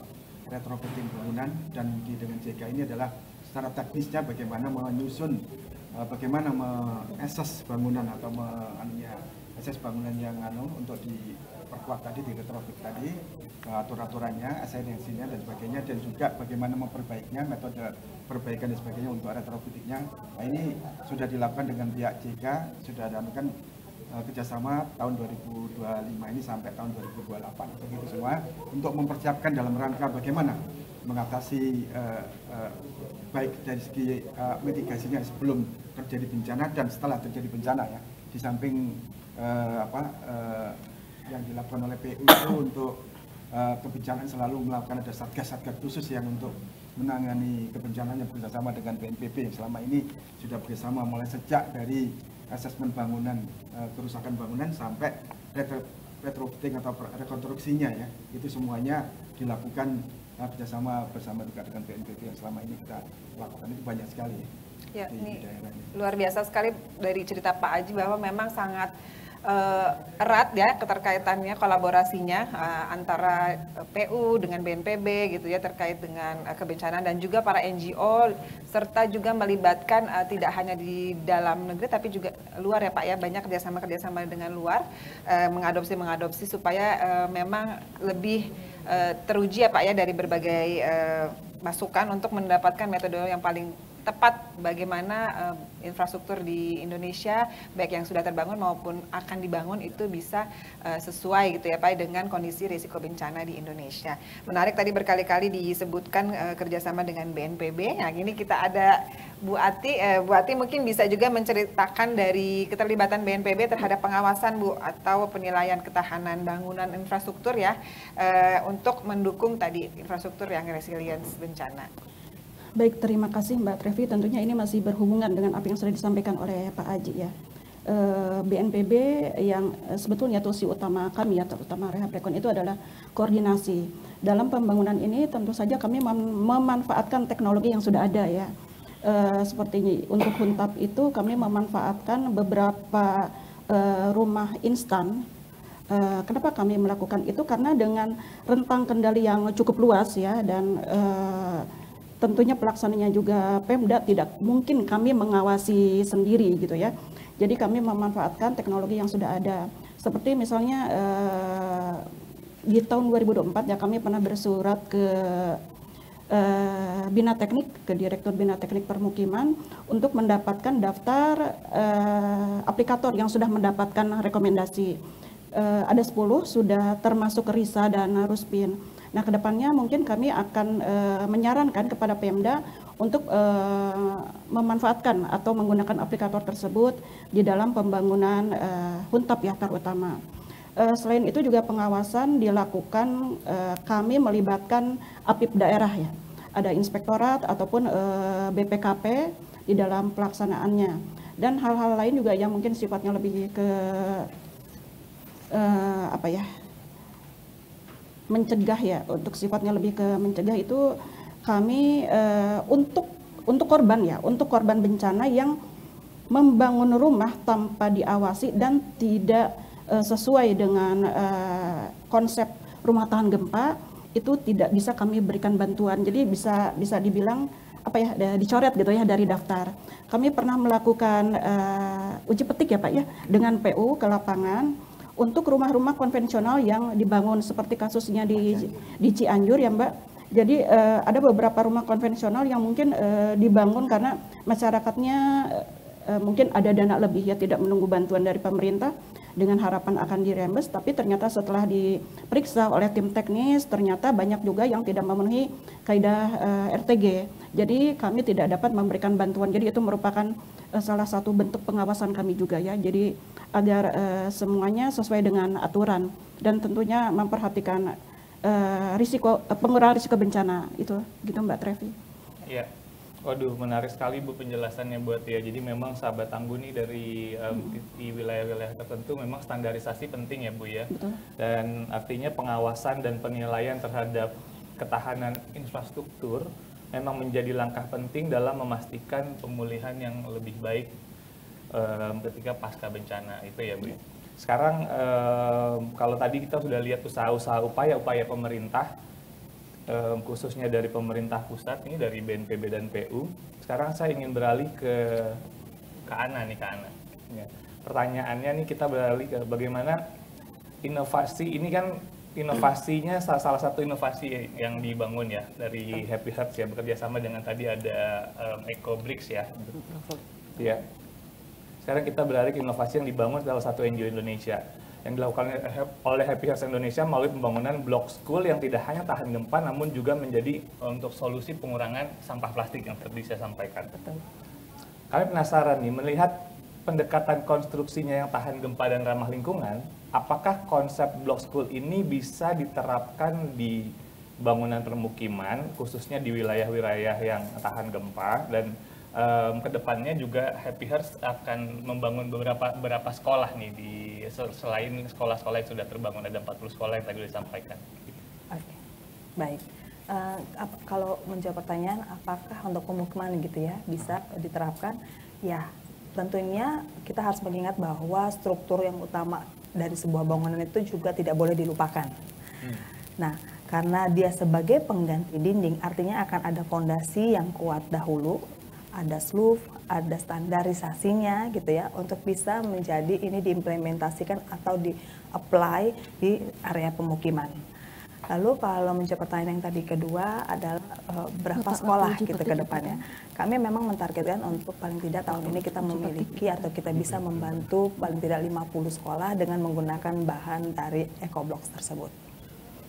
[SPEAKER 8] retrofitting bangunan. Dan dengan JICA ini adalah secara teknisnya bagaimana menyusun, bagaimana mengakses bangunan atau akses bangunan yang untuk diperkuat tadi, di retrofit tadi, aturan-aturannya, ASN-nya dan sebagainya, dan juga bagaimana memperbaikinya, metode perbaikan dan sebagainya untuk retrofittingnya. Nah, ini sudah dilakukan dengan pihak JICA, sudah dilakukan kerjasama tahun 2025 ini sampai tahun 2028, begitu semua, untuk mempersiapkan dalam rangka bagaimana mengatasi baik dari segi mitigasinya sebelum terjadi bencana dan setelah terjadi bencana ya. Di samping yang dilakukan oleh PU itu untuk kebencanaan selalu melakukan ada satgas-satgas khusus yang untuk menangani kebencanaan yang bekerjasama dengan BNPB yang selama ini sudah bekerjasama mulai sejak dari asesmen bangunan, kerusakan bangunan sampai retrofitting atau rekonstruksinya ya. Itu semuanya dilakukan bersama juga dengan BNPB yang selama ini kita lakukan. Itu banyak sekali
[SPEAKER 6] ya,
[SPEAKER 8] di
[SPEAKER 6] ini
[SPEAKER 8] daerahnya.
[SPEAKER 6] Luar biasa sekali dari cerita Pak Aji bahwa memang sangat erat ya keterkaitannya, kolaborasinya antara PU dengan BNPB gitu ya, terkait dengan kebencanaan, dan juga para NGO, serta juga melibatkan tidak hanya di dalam negeri tapi juga luar ya Pak ya, banyak kerjasama dengan luar, mengadopsi supaya memang lebih teruji ya Pak ya dari berbagai masukan untuk mendapatkan metode yang paling tepat bagaimana infrastruktur di Indonesia baik yang sudah terbangun maupun akan dibangun itu bisa sesuai gitu ya Pak dengan kondisi risiko bencana di Indonesia. Menarik tadi berkali-kali disebutkan kerjasama dengan BNPB. Nah ini kita ada Bu Ati. Bu Ati mungkin bisa juga menceritakan dari keterlibatan BNPB terhadap pengawasan Bu atau penilaian ketahanan bangunan infrastruktur ya untuk mendukung tadi infrastruktur yang resilience bencana.
[SPEAKER 9] Baik, terima kasih Mbak Trevi. Tentunya ini masih berhubungan dengan apa yang sudah disampaikan oleh Pak Aji ya. BNPB yang sebetulnya tusi utama kami ya, terutama Rehabrekon, itu adalah koordinasi. Dalam pembangunan ini tentu saja kami memanfaatkan teknologi yang sudah ada ya. Seperti ini, untuk Huntap itu kami memanfaatkan beberapa rumah instan. Kenapa kami melakukan itu? Karena dengan rentang kendali yang cukup luas ya, dan tentunya pelaksananya juga Pemda, tidak mungkin kami mengawasi sendiri gitu ya. Jadi kami memanfaatkan teknologi yang sudah ada. Seperti misalnya di tahun 2024 ya, kami pernah bersurat ke Bina Teknik, ke Direktur Bina Teknik Permukiman, untuk mendapatkan daftar aplikator yang sudah mendapatkan rekomendasi. Ada 10 sudah termasuk RISA dan Ruspin. Nah, kedepannya mungkin kami akan menyarankan kepada Pemda untuk memanfaatkan atau menggunakan aplikator tersebut di dalam pembangunan Huntap ya terutama. Selain itu juga pengawasan dilakukan, kami melibatkan APIP daerah ya. Ada inspektorat ataupun BPKP di dalam pelaksanaannya. Dan hal-hal lain juga yang mungkin sifatnya lebih ke mencegah ya, untuk sifatnya lebih ke mencegah itu kami untuk korban ya, untuk korban bencana yang membangun rumah tanpa diawasi dan tidak sesuai dengan konsep rumah tahan gempa, itu tidak bisa kami berikan bantuan. Jadi bisa dibilang dicoret gitu ya dari daftar. Kami pernah melakukan uji petik ya Pak ya dengan PU ke lapangan untuk rumah-rumah konvensional yang dibangun seperti kasusnya di Cianjur ya Mbak. Jadi ada beberapa rumah konvensional yang mungkin dibangun karena masyarakatnya mungkin ada dana lebih ya, tidak menunggu bantuan dari pemerintah dengan harapan akan dirembes, tapi ternyata setelah diperiksa oleh tim teknis ternyata banyak juga yang tidak memenuhi kaidah RTG. Jadi kami tidak dapat memberikan bantuan. Jadi itu merupakan salah satu bentuk pengawasan kami juga ya. Jadi agar semuanya sesuai dengan aturan dan tentunya memperhatikan pengurangan risiko bencana itu, gitu Mbak Trevi.
[SPEAKER 7] Iya. Waduh, menarik sekali Bu penjelasannya buat ya. Jadi memang sahabat tangguh nih dari di wilayah-wilayah tertentu memang standarisasi penting ya Bu ya.
[SPEAKER 9] Betul.
[SPEAKER 7] Dan artinya pengawasan dan penilaian terhadap ketahanan infrastruktur memang menjadi langkah penting dalam memastikan pemulihan yang lebih baik ketika pasca bencana itu ya Bu. Sekarang kalau tadi kita sudah lihat usaha-usaha upaya-upaya pemerintah, khususnya dari pemerintah pusat ini dari BNPB dan PU. Sekarang saya ingin beralih ke Ana nih, Kak Ana. Ya. Pertanyaannya nih kita beralih ke bagaimana inovasi ini kan inovasinya salah satu inovasi yang dibangun ya dari Happy Hearts ya, bekerja sama dengan tadi ada EcoBricks ya. Ya. Sekarang kita beralih ke inovasi yang dibangun salah satu NGO Indonesia yang dilakukan oleh Happy Hearts Indonesia melalui pembangunan block school yang tidak hanya tahan gempa namun juga menjadi untuk solusi pengurangan sampah plastik yang tadi saya sampaikan.
[SPEAKER 10] Betul.
[SPEAKER 7] Kami penasaran nih melihat pendekatan konstruksinya yang tahan gempa dan ramah lingkungan, apakah konsep block school ini bisa diterapkan di bangunan permukiman khususnya di wilayah-wilayah yang tahan gempa dan kedepannya juga Happy Hearts akan membangun beberapa sekolah nih di selain sekolah-sekolah yang sudah terbangun, ada 40 sekolah yang tadi disampaikan.
[SPEAKER 10] Oke, baik. Kalau menjawab pertanyaan apakah untuk pemukiman gitu ya bisa diterapkan, ya tentunya kita harus mengingat bahwa struktur yang utama dari sebuah bangunan itu juga tidak boleh dilupakan. Nah, karena dia sebagai pengganti dinding, artinya akan ada fondasi yang kuat dahulu, ada sloof, ada standarisasinya gitu ya, untuk bisa menjadi ini diimplementasikan atau di-apply di area pemukiman. Lalu kalau menjawab pertanyaan yang tadi kedua adalah berapa sekolah gitu ke depannya. Kami memang mentargetkan untuk paling tidak tahun ini kita memiliki atau kita bisa membantu paling tidak 50 sekolah dengan menggunakan bahan dari EcoBlocks tersebut.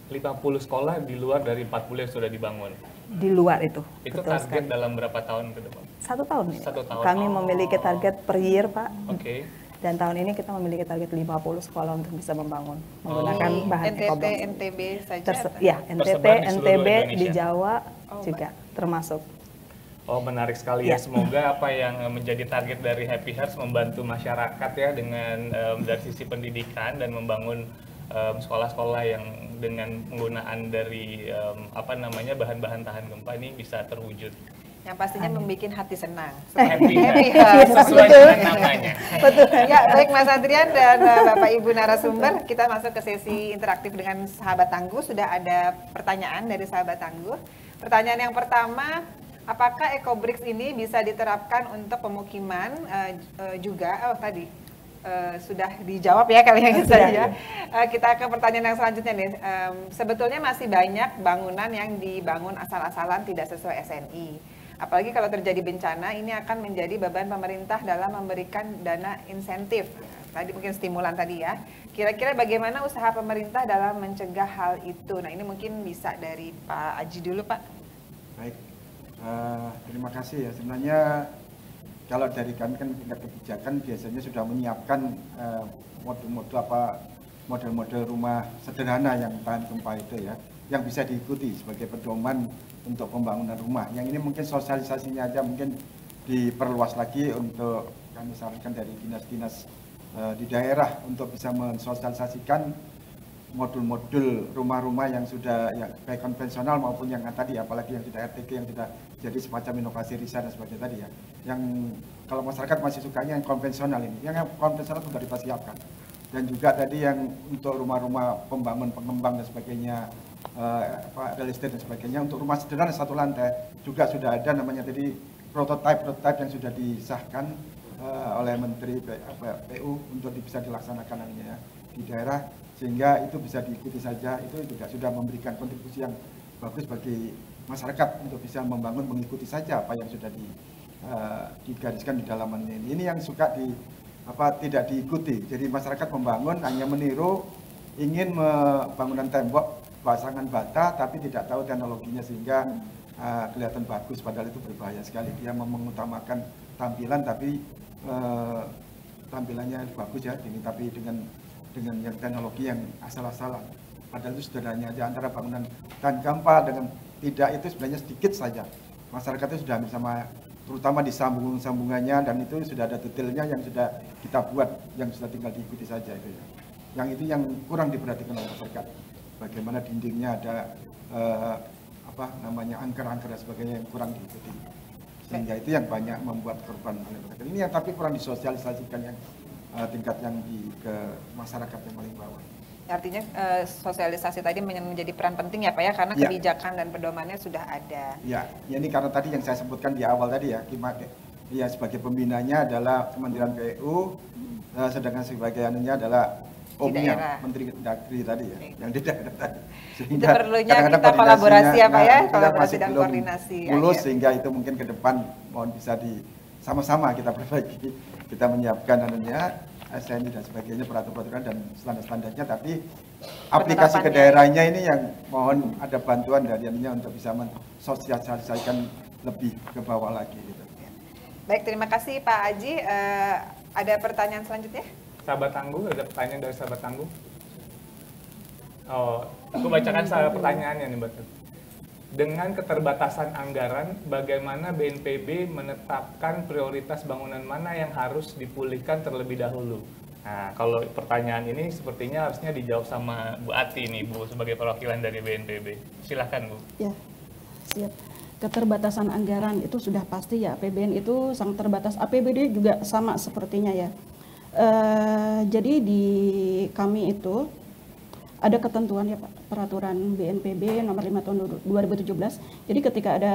[SPEAKER 7] 50 sekolah di luar dari 40 yang sudah dibangun?
[SPEAKER 10] Di luar itu.
[SPEAKER 7] Itu target sekali. Dalam berapa tahun ke depan?
[SPEAKER 10] 1 tahun.
[SPEAKER 7] 1 tahun.
[SPEAKER 10] Kami memiliki target per year, Pak.
[SPEAKER 7] Oke.
[SPEAKER 10] Dan tahun ini kita memiliki target 50 sekolah untuk bisa membangun menggunakan bahan EcoBlocks.
[SPEAKER 6] NTB saja?
[SPEAKER 10] Ya, NTT, NTB di Jawa juga termasuk.
[SPEAKER 7] Oh, menarik sekali ya. Semoga apa yang menjadi target dari Happy Hearts membantu masyarakat ya dengan dari sisi pendidikan dan membangun sekolah-sekolah yang dengan penggunaan dari bahan-bahan tahan gempa ini bisa terwujud.
[SPEAKER 6] Yang pastinya membuat hati senang.
[SPEAKER 7] Happy Hearts sesuai dengan namanya.
[SPEAKER 6] Betul. Ya, baik Mas Adrian dan Bapak Ibu narasumber, kita masuk ke sesi interaktif dengan sahabat tangguh. Sudah ada pertanyaan dari sahabat tangguh. Pertanyaan yang pertama, apakah EcoBricks ini bisa diterapkan untuk pemukiman juga? Oh, tadi sudah dijawab ya kali ini saya. Kita ke pertanyaan yang selanjutnya nih. Sebetulnya masih banyak bangunan yang dibangun asal-asalan tidak sesuai SNI. Apalagi kalau terjadi bencana, ini akan menjadi beban pemerintah dalam memberikan dana insentif. Tadi mungkin stimulan tadi ya. Kira-kira bagaimana usaha pemerintah dalam mencegah hal itu? Nah, ini mungkin bisa dari Pak Aji dulu, Pak. Baik.
[SPEAKER 8] Terima kasih ya. Sebenarnya kalau dari kami kan tingkat kebijakan biasanya sudah menyiapkan model-model rumah sederhana yang tahan gempa itu ya, yang bisa diikuti sebagai pedoman untuk pembangunan rumah. Yang ini mungkin sosialisasinya aja mungkin diperluas lagi untuk kami sarankan dari dinas-dinas di daerah untuk bisa mensosialisasikan modul-modul rumah-rumah yang sudah ya, baik konvensional maupun yang tadi, apalagi yang sudah RTG yang sudah jadi semacam inovasi riset dan sebagainya tadi ya. Yang kalau masyarakat masih sukanya yang konvensional ini, yang konvensional sudah dipersiapkan. Dan juga tadi yang untuk rumah-rumah pembangun pengembang dan sebagainya, real estate dan sebagainya, untuk rumah sederhana 1 lantai juga sudah ada namanya tadi prototype yang sudah disahkan oleh Menteri PU untuk bisa dilaksanakan nantinya di daerah, sehingga itu bisa diikuti saja. Itu juga sudah memberikan kontribusi yang bagus bagi masyarakat untuk bisa membangun, mengikuti saja apa yang sudah digariskan di dalam ini. Ini yang suka tidak diikuti. Jadi masyarakat membangun hanya meniru, ingin bangunan tembok pasangan bata tapi tidak tahu teknologinya sehingga kelihatan bagus, padahal itu berbahaya sekali. Dia mengutamakan tampilan tapi tampilannya bagus ya, ini tapi dengan yang teknologi yang asal-asalan. Padahal itu sederhananya aja antara bangunan dan gampang dengan tidak itu sebenarnya sedikit saja. Masyarakatnya sudah hampir sama, terutama di sambungannya, dan itu sudah ada detailnya yang sudah kita buat, yang sudah tinggal diikuti saja itu ya. Yang itu yang kurang diperhatikan oleh masyarakat. Bagaimana dindingnya ada angker-angker dan sebagainya yang kurang diikuti. Sehingga itu yang banyak membuat korban oleh masyarakat. Ini yang tapi kurang disosialisasikan yang tingkat yang ke masyarakat yang paling bawah.
[SPEAKER 6] Artinya sosialisasi tadi menjadi peran penting ya Pak ya, karena kebijakan dan pedomannya sudah ada.
[SPEAKER 8] Ya, ini karena tadi yang saya sebutkan di awal tadi ya, sebagai pembinanya adalah Kementerian PU, sedangkan sebagai anunya adalah OMIA, Menteri Dagri tadi ya, yang di daerah tadi.
[SPEAKER 6] Sehingga itu perlunya kita kolaborasi ya Pak ya, kolaborasi dan koordinasi.
[SPEAKER 8] Mulus sehingga itu mungkin ke depan mohon bisa sama-sama kita perbaiki, kita menyiapkan anunya, SNI dan sebagainya, peraturan-peraturan dan standar-standarnya, tapi aplikasi ke daerahnya ini yang mohon ada bantuan dari anunya untuk bisa mensosialisasikan lebih ke bawah lagi gitu.
[SPEAKER 6] Baik, terima kasih Pak Aji. Ada pertanyaan selanjutnya?
[SPEAKER 7] Sahabat Tangguh, ada pertanyaan dari sahabat Tangguh. Oh, aku bacakan pertanyaannya nih, Mbak. Dengan keterbatasan anggaran, bagaimana BNPB menetapkan prioritas bangunan mana yang harus dipulihkan terlebih dahulu? Nah, kalau pertanyaan ini sepertinya harusnya dijawab sama Bu Ati nih, Bu, sebagai perwakilan dari BNPB. Silahkan, Bu.
[SPEAKER 9] Ya, siap. Keterbatasan anggaran itu sudah pasti ya, APBN itu sangat terbatas. APBD juga sama sepertinya ya. Jadi di kami itu ada ketentuan ya Pak, peraturan BNPB nomor 5 tahun 2017. Jadi ketika ada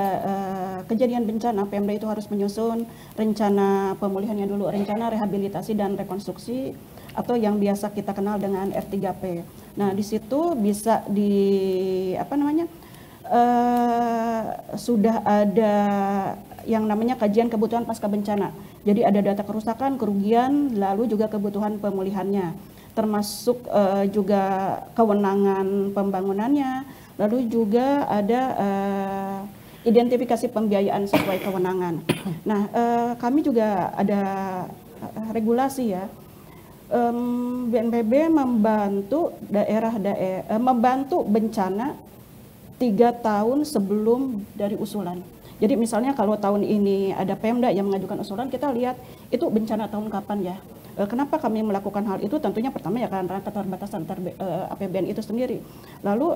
[SPEAKER 9] kejadian bencana, Pemda itu harus menyusun rencana pemulihannya dulu, rencana rehabilitasi dan rekonstruksi atau yang biasa kita kenal dengan R3P. Nah, di situ bisa sudah ada yang namanya kajian kebutuhan pasca bencana. Jadi ada data kerusakan, kerugian, lalu juga kebutuhan pemulihannya, termasuk juga kewenangan pembangunannya, lalu juga ada identifikasi pembiayaan sesuai kewenangan. Nah, kami juga ada regulasi ya. BNPB membantu membantu bencana 3 tahun sebelum dari usulan. Jadi misalnya kalau tahun ini ada Pemda yang mengajukan usulan, kita lihat itu bencana tahun kapan ya. Kenapa kami melakukan hal itu? Tentunya pertama ya karena keterbatasan APBN itu sendiri. Lalu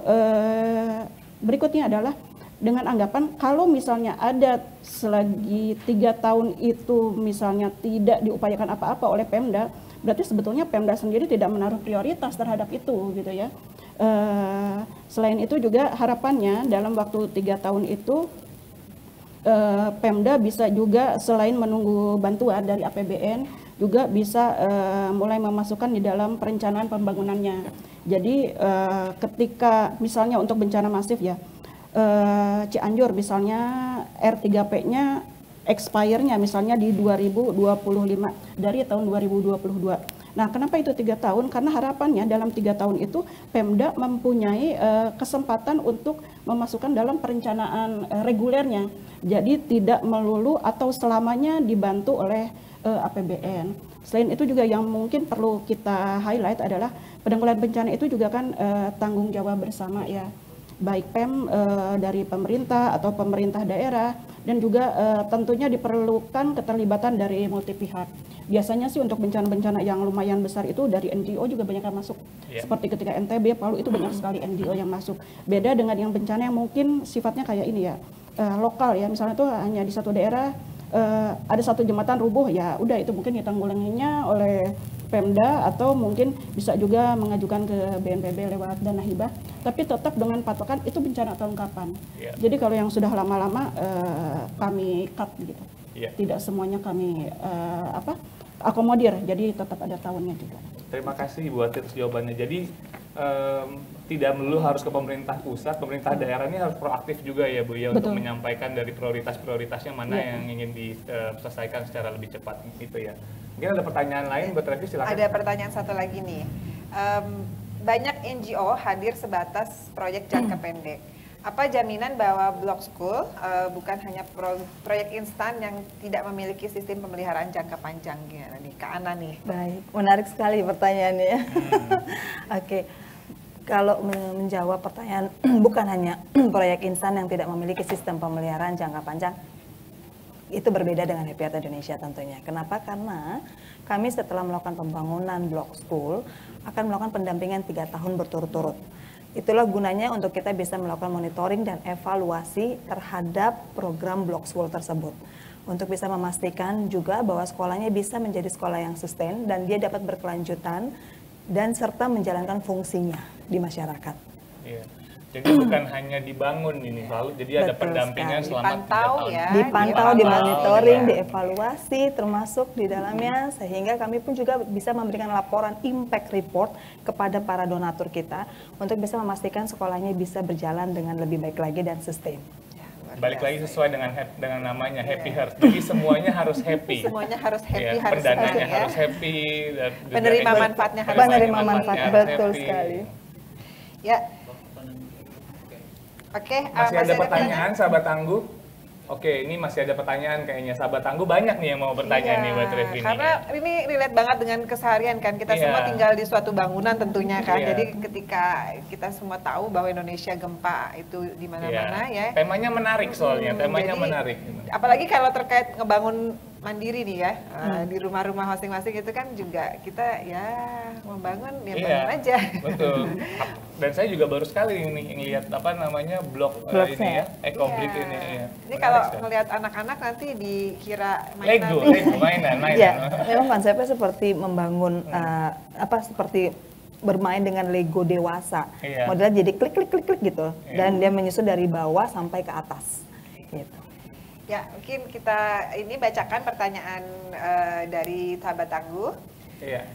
[SPEAKER 9] berikutnya adalah dengan anggapan kalau misalnya ada selagi 3 tahun itu misalnya tidak diupayakan apa-apa oleh Pemda, berarti sebetulnya Pemda sendiri tidak menaruh prioritas terhadap itu gitu ya. Selain itu juga harapannya dalam waktu 3 tahun itu Pemda bisa juga selain menunggu bantuan dari APBN juga bisa mulai memasukkan di dalam perencanaan pembangunannya. Jadi ketika misalnya untuk bencana masif ya, Cianjur misalnya R3P-nya expire-nya misalnya di 2025 dari tahun 2022. Nah, kenapa itu 3 tahun? Karena harapannya dalam 3 tahun itu Pemda mempunyai kesempatan untuk memasukkan dalam perencanaan regulernya. Jadi tidak melulu atau selamanya dibantu oleh APBN. Selain itu juga yang mungkin perlu kita highlight adalah penanggulangan bencana itu juga kan tanggung jawab bersama ya. Baik dari pemerintah atau pemerintah daerah, dan juga tentunya diperlukan keterlibatan dari multi pihak. Biasanya sih untuk bencana-bencana yang lumayan besar itu dari NGO juga banyak yang masuk. Seperti ketika NTB, Palu itu banyak sekali NGO yang masuk. Beda dengan yang bencana yang mungkin sifatnya kayak ini ya, lokal ya, misalnya itu hanya di satu daerah ada satu jembatan rubuh, ya udah itu mungkin ditanggulanginya oleh Pemda atau mungkin bisa juga mengajukan ke BNPB lewat dana hibah, tapi tetap dengan patokan itu bencana tahun kapan. Jadi kalau yang sudah lama-lama kami cut gitu. Tidak semuanya kami akomodir, jadi tetap ada tahunnya juga.
[SPEAKER 7] Terima kasih Bu atas jawabannya. Jadi tidak melulu harus ke pemerintah pusat, pemerintah daerah ini harus proaktif juga ya Bu ya. Betul. Untuk menyampaikan dari prioritas-prioritasnya mana yang ingin diselesaikan secara lebih cepat gitu ya. Mungkin ada pertanyaan lain buat Trevi, silakan.
[SPEAKER 6] Ada pertanyaan satu lagi nih. Banyak NGO hadir sebatas proyek jangka pendek. Apa jaminan bahwa Block School bukan hanya proyek instan yang tidak memiliki sistem pemeliharaan jangka panjang? Gimana nih, Kak Ana nih?
[SPEAKER 10] Baik, menarik sekali pertanyaannya. Oke, kalau menjawab pertanyaan bukan hanya proyek instan yang tidak memiliki sistem pemeliharaan jangka panjang, itu berbeda dengan Happy Heart Indonesia tentunya. Kenapa? Karena kami setelah melakukan pembangunan Block School akan melakukan pendampingan 3 tahun berturut-turut. Itulah gunanya untuk kita bisa melakukan monitoring dan evaluasi terhadap program Block School tersebut. Untuk bisa memastikan juga bahwa sekolahnya bisa menjadi sekolah yang sustain dan dia dapat berkelanjutan dan serta menjalankan fungsinya di masyarakat.
[SPEAKER 7] Iya. Jadi bukan hanya dibangun ini, lalu jadi ada pendampingan selama 3 tahun.
[SPEAKER 10] Dipantau, dimonitoring, dievaluasi termasuk di dalamnya, sehingga kami pun juga bisa memberikan laporan impact report kepada para donatur kita untuk bisa memastikan sekolahnya bisa berjalan dengan lebih baik lagi dan sustain.
[SPEAKER 7] Balik lagi sesuai dengan namanya Happy Heart. Jadi semuanya harus happy.
[SPEAKER 6] Semuanya harus happy,
[SPEAKER 7] ya,
[SPEAKER 6] harus
[SPEAKER 7] pendananya
[SPEAKER 6] ya.
[SPEAKER 7] harus happy. Dan
[SPEAKER 6] penerima manfaatnya harus
[SPEAKER 10] penerima manfaat, betul
[SPEAKER 7] happy.
[SPEAKER 10] sekali.
[SPEAKER 6] Ya. Oke,
[SPEAKER 7] masih ada pertanyaan sahabat tangguh? Oke, ini masih ada pertanyaan kayaknya sahabat tangguh, banyak nih yang mau bertanya nih buat Trevi.
[SPEAKER 6] Karena ini relate banget dengan keseharian kan, kita semua tinggal di suatu bangunan tentunya kan. Jadi ketika kita semua tahu bahwa Indonesia gempa itu di mana-mana ya.
[SPEAKER 7] Temanya menarik soalnya, temanya menarik.
[SPEAKER 6] Apalagi kalau terkait ngebangun mandiri nih ya, di rumah-rumah masing-masing itu kan juga kita ya membangun ya bangun aja.
[SPEAKER 7] Betul. Dan saya juga baru sekali ini ngelihat apa namanya blok ini ya, EcoBrick ini. Ya.
[SPEAKER 6] Ini kalau ngelihat anak-anak nanti dikira mainan.
[SPEAKER 7] Lego, mainan.
[SPEAKER 10] Ya, memang konsepnya seperti membangun seperti bermain dengan Lego dewasa. Modelnya jadi klik gitu, dan dia menyusun dari bawah sampai ke atas. Gitu.
[SPEAKER 6] Ya, mungkin kita ini bacakan pertanyaan dari sahabat tangguh.
[SPEAKER 7] Iya.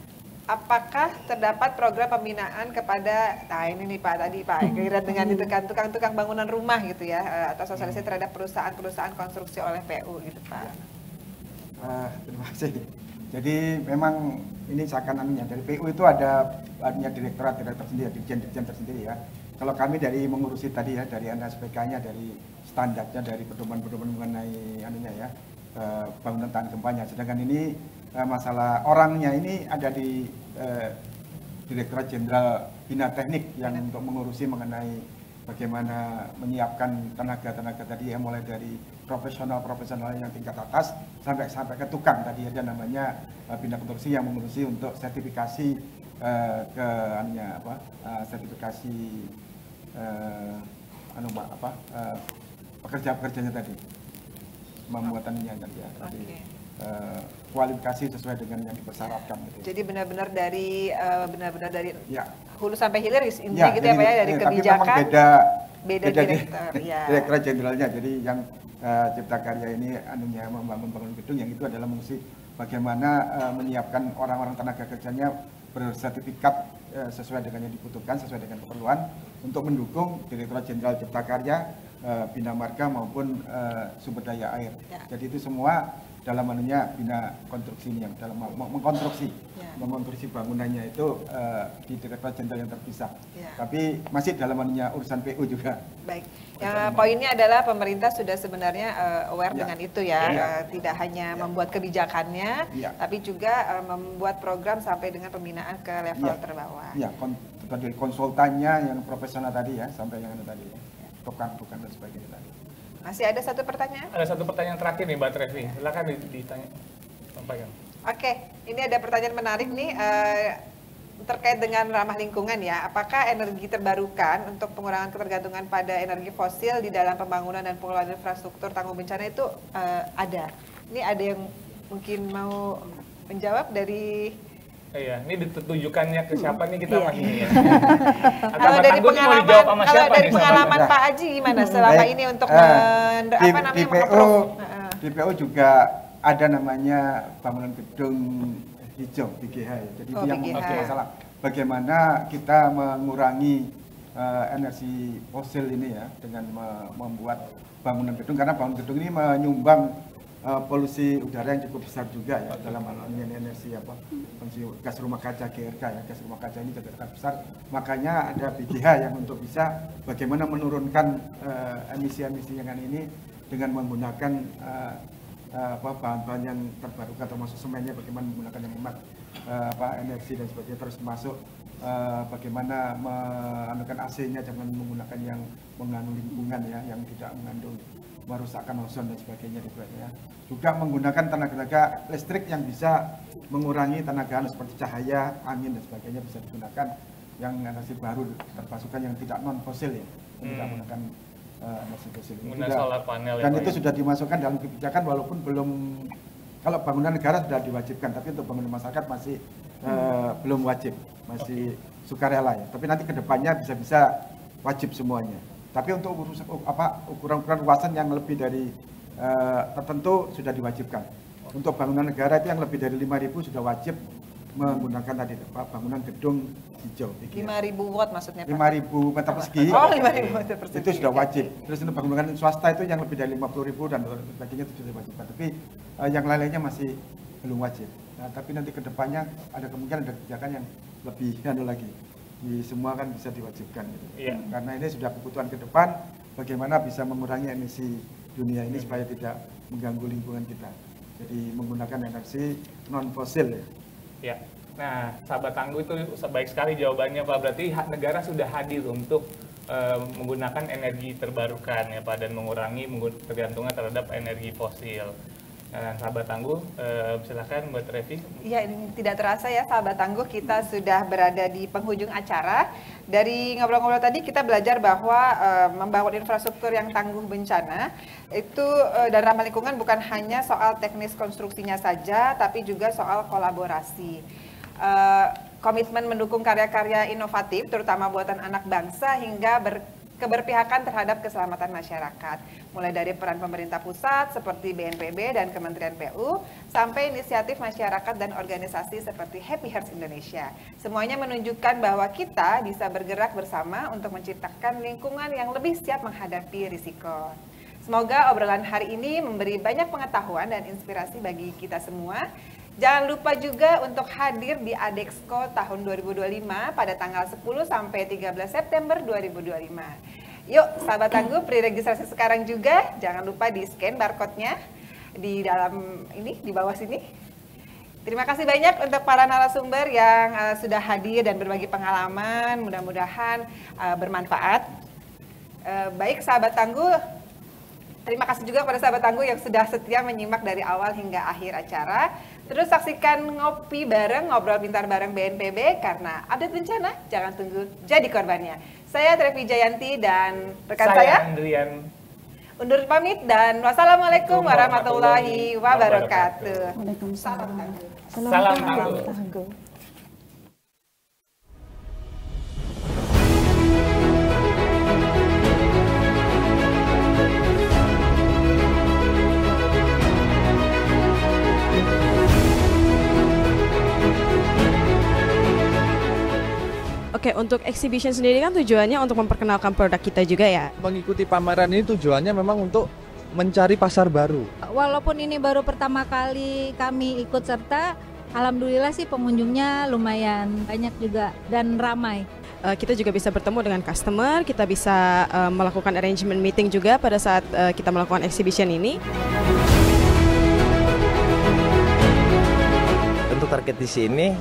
[SPEAKER 6] Apakah terdapat program pembinaan kepada, nah ini nih Pak tadi Pak, kira dengan itu kan tukang-tukang bangunan rumah gitu ya, atau sosialisasi terhadap perusahaan-perusahaan konstruksi oleh PU gitu Pak?
[SPEAKER 8] Terima kasih. Jadi memang ini seakan anunya dari PU itu ada direktorat sendiri, dirjen tersendiri ya. Kalau kami dari mengurusi tadi ya, dari NSPK-nya, dari standarnya, dari pedoman-pedoman mengenai anunya ya, bangunan tahan gempanya. Sedangkan ini masalah orangnya ini ada di Direktorat Jenderal Bina Teknik yang untuk mengurusi mengenai bagaimana menyiapkan tenaga-tenaga tadi ya, mulai dari profesional yang tingkat atas sampai ke tukang tadi ada namanya Bina Konstruksi yang mengurusi untuk sertifikasi sertifikasi pekerja-pekerjanya tadi, pembuatannya tadi ya. Kualifikasi sesuai dengan yang dipersyaratkan gitu.
[SPEAKER 6] Jadi benar-benar dari hulu sampai hilir intinya gitu ya Pak ya, dari kebijakan.
[SPEAKER 8] Tapi memang beda
[SPEAKER 6] direktur ya.
[SPEAKER 8] Direktur Jenderalnya. Jadi yang Cipta Karya ini anunya membangun gedung, yang itu adalah mengurusi bagaimana menyiapkan orang-orang tenaga kerjanya bersertifikat sesuai dengan yang dibutuhkan, sesuai dengan keperluan untuk mendukung Direktorat Jenderal Cipta Karya, Bina Marga maupun sumber daya air. Ya. Jadi itu semua dalam anunya Bina Konstruksi ini, yang dalam mengkonstruksi bangunannya itu di Direktorat Jenderal yang terpisah. Ya. Tapi masih dalam anunya urusan PU juga.
[SPEAKER 6] Baik. Yang poinnya adalah pemerintah sudah sebenarnya aware dengan itu ya. Tidak hanya membuat kebijakannya, tapi juga membuat program sampai dengan pembinaan ke level terbawah.
[SPEAKER 8] Iya, dari konsultannya yang profesional tadi ya, sampai yang tadi ya, tukang dan sebagainya tadi.
[SPEAKER 6] Masih ada satu pertanyaan?
[SPEAKER 7] Ada satu pertanyaan terakhir nih Mbak Trevi, silakan ditanya. Sampaikan.
[SPEAKER 6] Oke, ini ada pertanyaan menarik nih terkait dengan ramah lingkungan ya. Apakah energi terbarukan untuk pengurangan ketergantungan pada energi fosil di dalam pembangunan dan pengelolaan infrastruktur tangguh bencana itu ada? Ini ada yang mungkin mau menjawab dari...
[SPEAKER 7] Iya, ini ditujukannya ke siapa nih kita masih ya?
[SPEAKER 6] Kalau dari pengalaman Pak Aji gimana selama ini untuk
[SPEAKER 8] di PU juga ada namanya bangunan gedung hijau BGH ya. Jadi itu yang masalah bagaimana kita mengurangi energi fosil ini ya dengan membuat bangunan gedung, karena bangunan gedung ini menyumbang polusi udara yang cukup besar juga ya dalam hal ini energi gas rumah kaca GRK ya, gas rumah kaca ini juga sangat besar. Makanya ada BGH yang untuk bisa bagaimana menurunkan emisi-emisi yang ini dengan menggunakan bahan-bahan yang terbarukan, termasuk semennya bagaimana menggunakan yang hemat energi dan sebagainya, terus masuk bagaimana menggunakan AC-nya jangan menggunakan yang mengandung lingkungan ya, yang tidak mengandung merusakkan ozon dan sebagainya ya. Juga menggunakan tenaga listrik yang bisa mengurangi tenaga seperti cahaya, angin dan sebagainya bisa digunakan yang energi baru termasukkan yang tidak non fosil ya, tidak menggunakan energi fosil.
[SPEAKER 7] Solar panel
[SPEAKER 8] dan
[SPEAKER 7] ya,
[SPEAKER 8] itu sudah dimasukkan dalam kebijakan walaupun belum, kalau bangunan negara sudah diwajibkan, tapi untuk bangunan masyarakat masih belum wajib, masih sukarela ya. Tapi nanti kedepannya bisa wajib semuanya. Tapi untuk ukuran luasan yang lebih dari tertentu sudah diwajibkan. Untuk bangunan negara itu yang lebih dari 5.000 sudah wajib menggunakan tadi bangunan gedung hijau.
[SPEAKER 6] 5.000 watt maksudnya Pak?
[SPEAKER 8] 5.000 meter persegi.
[SPEAKER 6] Oh, 5.000 meter persegi.
[SPEAKER 8] Itu sudah wajib. Terus untuk bangunan swasta itu yang lebih dari 50.000 dan sebagainya itu sudah diwajibkan. Tapi yang lainnya masih belum wajib. Nah, tapi nanti kedepannya ada kemungkinan ada kebijakan yang lebih lagi. Di semua kan bisa diwajibkan gitu.
[SPEAKER 7] Iya.
[SPEAKER 8] Karena ini sudah kebutuhan ke depan bagaimana bisa mengurangi emisi dunia ini supaya tidak mengganggu lingkungan kita. Jadi menggunakan energi non fosil ya.
[SPEAKER 7] Ya. Nah, sahabat Tangguh itu baik sekali jawabannya Pak. Berarti negara sudah hadir untuk menggunakan energi terbarukan ya Pak dan mengurangi ketergantungan terhadap energi fosil. Nah, sahabat Tangguh, silakan Mbak Trevi.
[SPEAKER 6] Iya, tidak terasa ya sahabat Tangguh, kita sudah berada di penghujung acara. Dari ngobrol-ngobrol tadi kita belajar bahwa membangun infrastruktur yang tangguh bencana itu dan ramah lingkungan bukan hanya soal teknis konstruksinya saja, tapi juga soal kolaborasi. Komitmen mendukung karya-karya inovatif, terutama buatan anak bangsa, hingga keberpihakan terhadap keselamatan masyarakat, mulai dari peran pemerintah pusat seperti BNPB dan Kementerian PU, sampai inisiatif masyarakat dan organisasi seperti Happy Hearts Indonesia. Semuanya menunjukkan bahwa kita bisa bergerak bersama untuk menciptakan lingkungan yang lebih siap menghadapi risiko. Semoga obrolan hari ini memberi banyak pengetahuan dan inspirasi bagi kita semua. Jangan lupa juga untuk hadir di Adexco tahun 2025 pada tanggal 10 sampai 13 September 2025. Yuk, sahabat Tangguh, pre-registrasi sekarang juga. Jangan lupa di-scan barcode-nya di dalam ini, di bawah sini. Terima kasih banyak untuk para narasumber yang sudah hadir dan berbagi pengalaman. Mudah-mudahan bermanfaat. Baik, sahabat Tangguh, terima kasih juga pada sahabat Tangguh yang sudah setia menyimak dari awal hingga akhir acara. Terus saksikan Ngopi Bareng, Ngobrol Pintar bareng BNPB, karena update bencana, jangan tunggu jadi korbannya. Saya Trevi Jayanti dan rekan saya
[SPEAKER 7] Andrian
[SPEAKER 6] undur pamit dan wassalamualaikum warahmatullahi wabarakatuh.
[SPEAKER 9] Waalaikumsalam.
[SPEAKER 7] Salam Tangguh.
[SPEAKER 2] Oke, untuk exhibition sendiri kan tujuannya untuk memperkenalkan produk kita juga ya?
[SPEAKER 3] Mengikuti pameran ini tujuannya memang untuk mencari pasar baru.
[SPEAKER 4] Walaupun ini baru pertama kali kami ikut serta, alhamdulillah sih pengunjungnya lumayan banyak juga dan ramai.
[SPEAKER 2] Kita juga bisa bertemu dengan customer, kita bisa melakukan arrangement meeting juga pada saat kita melakukan exhibition ini.
[SPEAKER 5] Untuk target di sini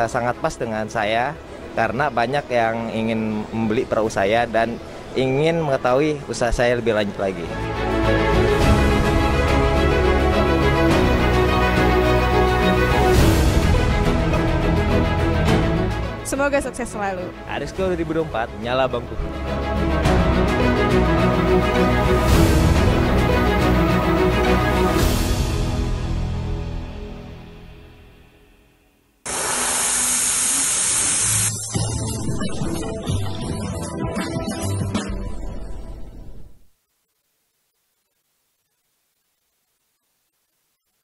[SPEAKER 5] sangat pas dengan saya karena banyak yang ingin membeli produk saya dan ingin mengetahui usaha saya lebih lanjut lagi.
[SPEAKER 2] Semoga sukses selalu.
[SPEAKER 5] Adexco 2024, nyala bangku.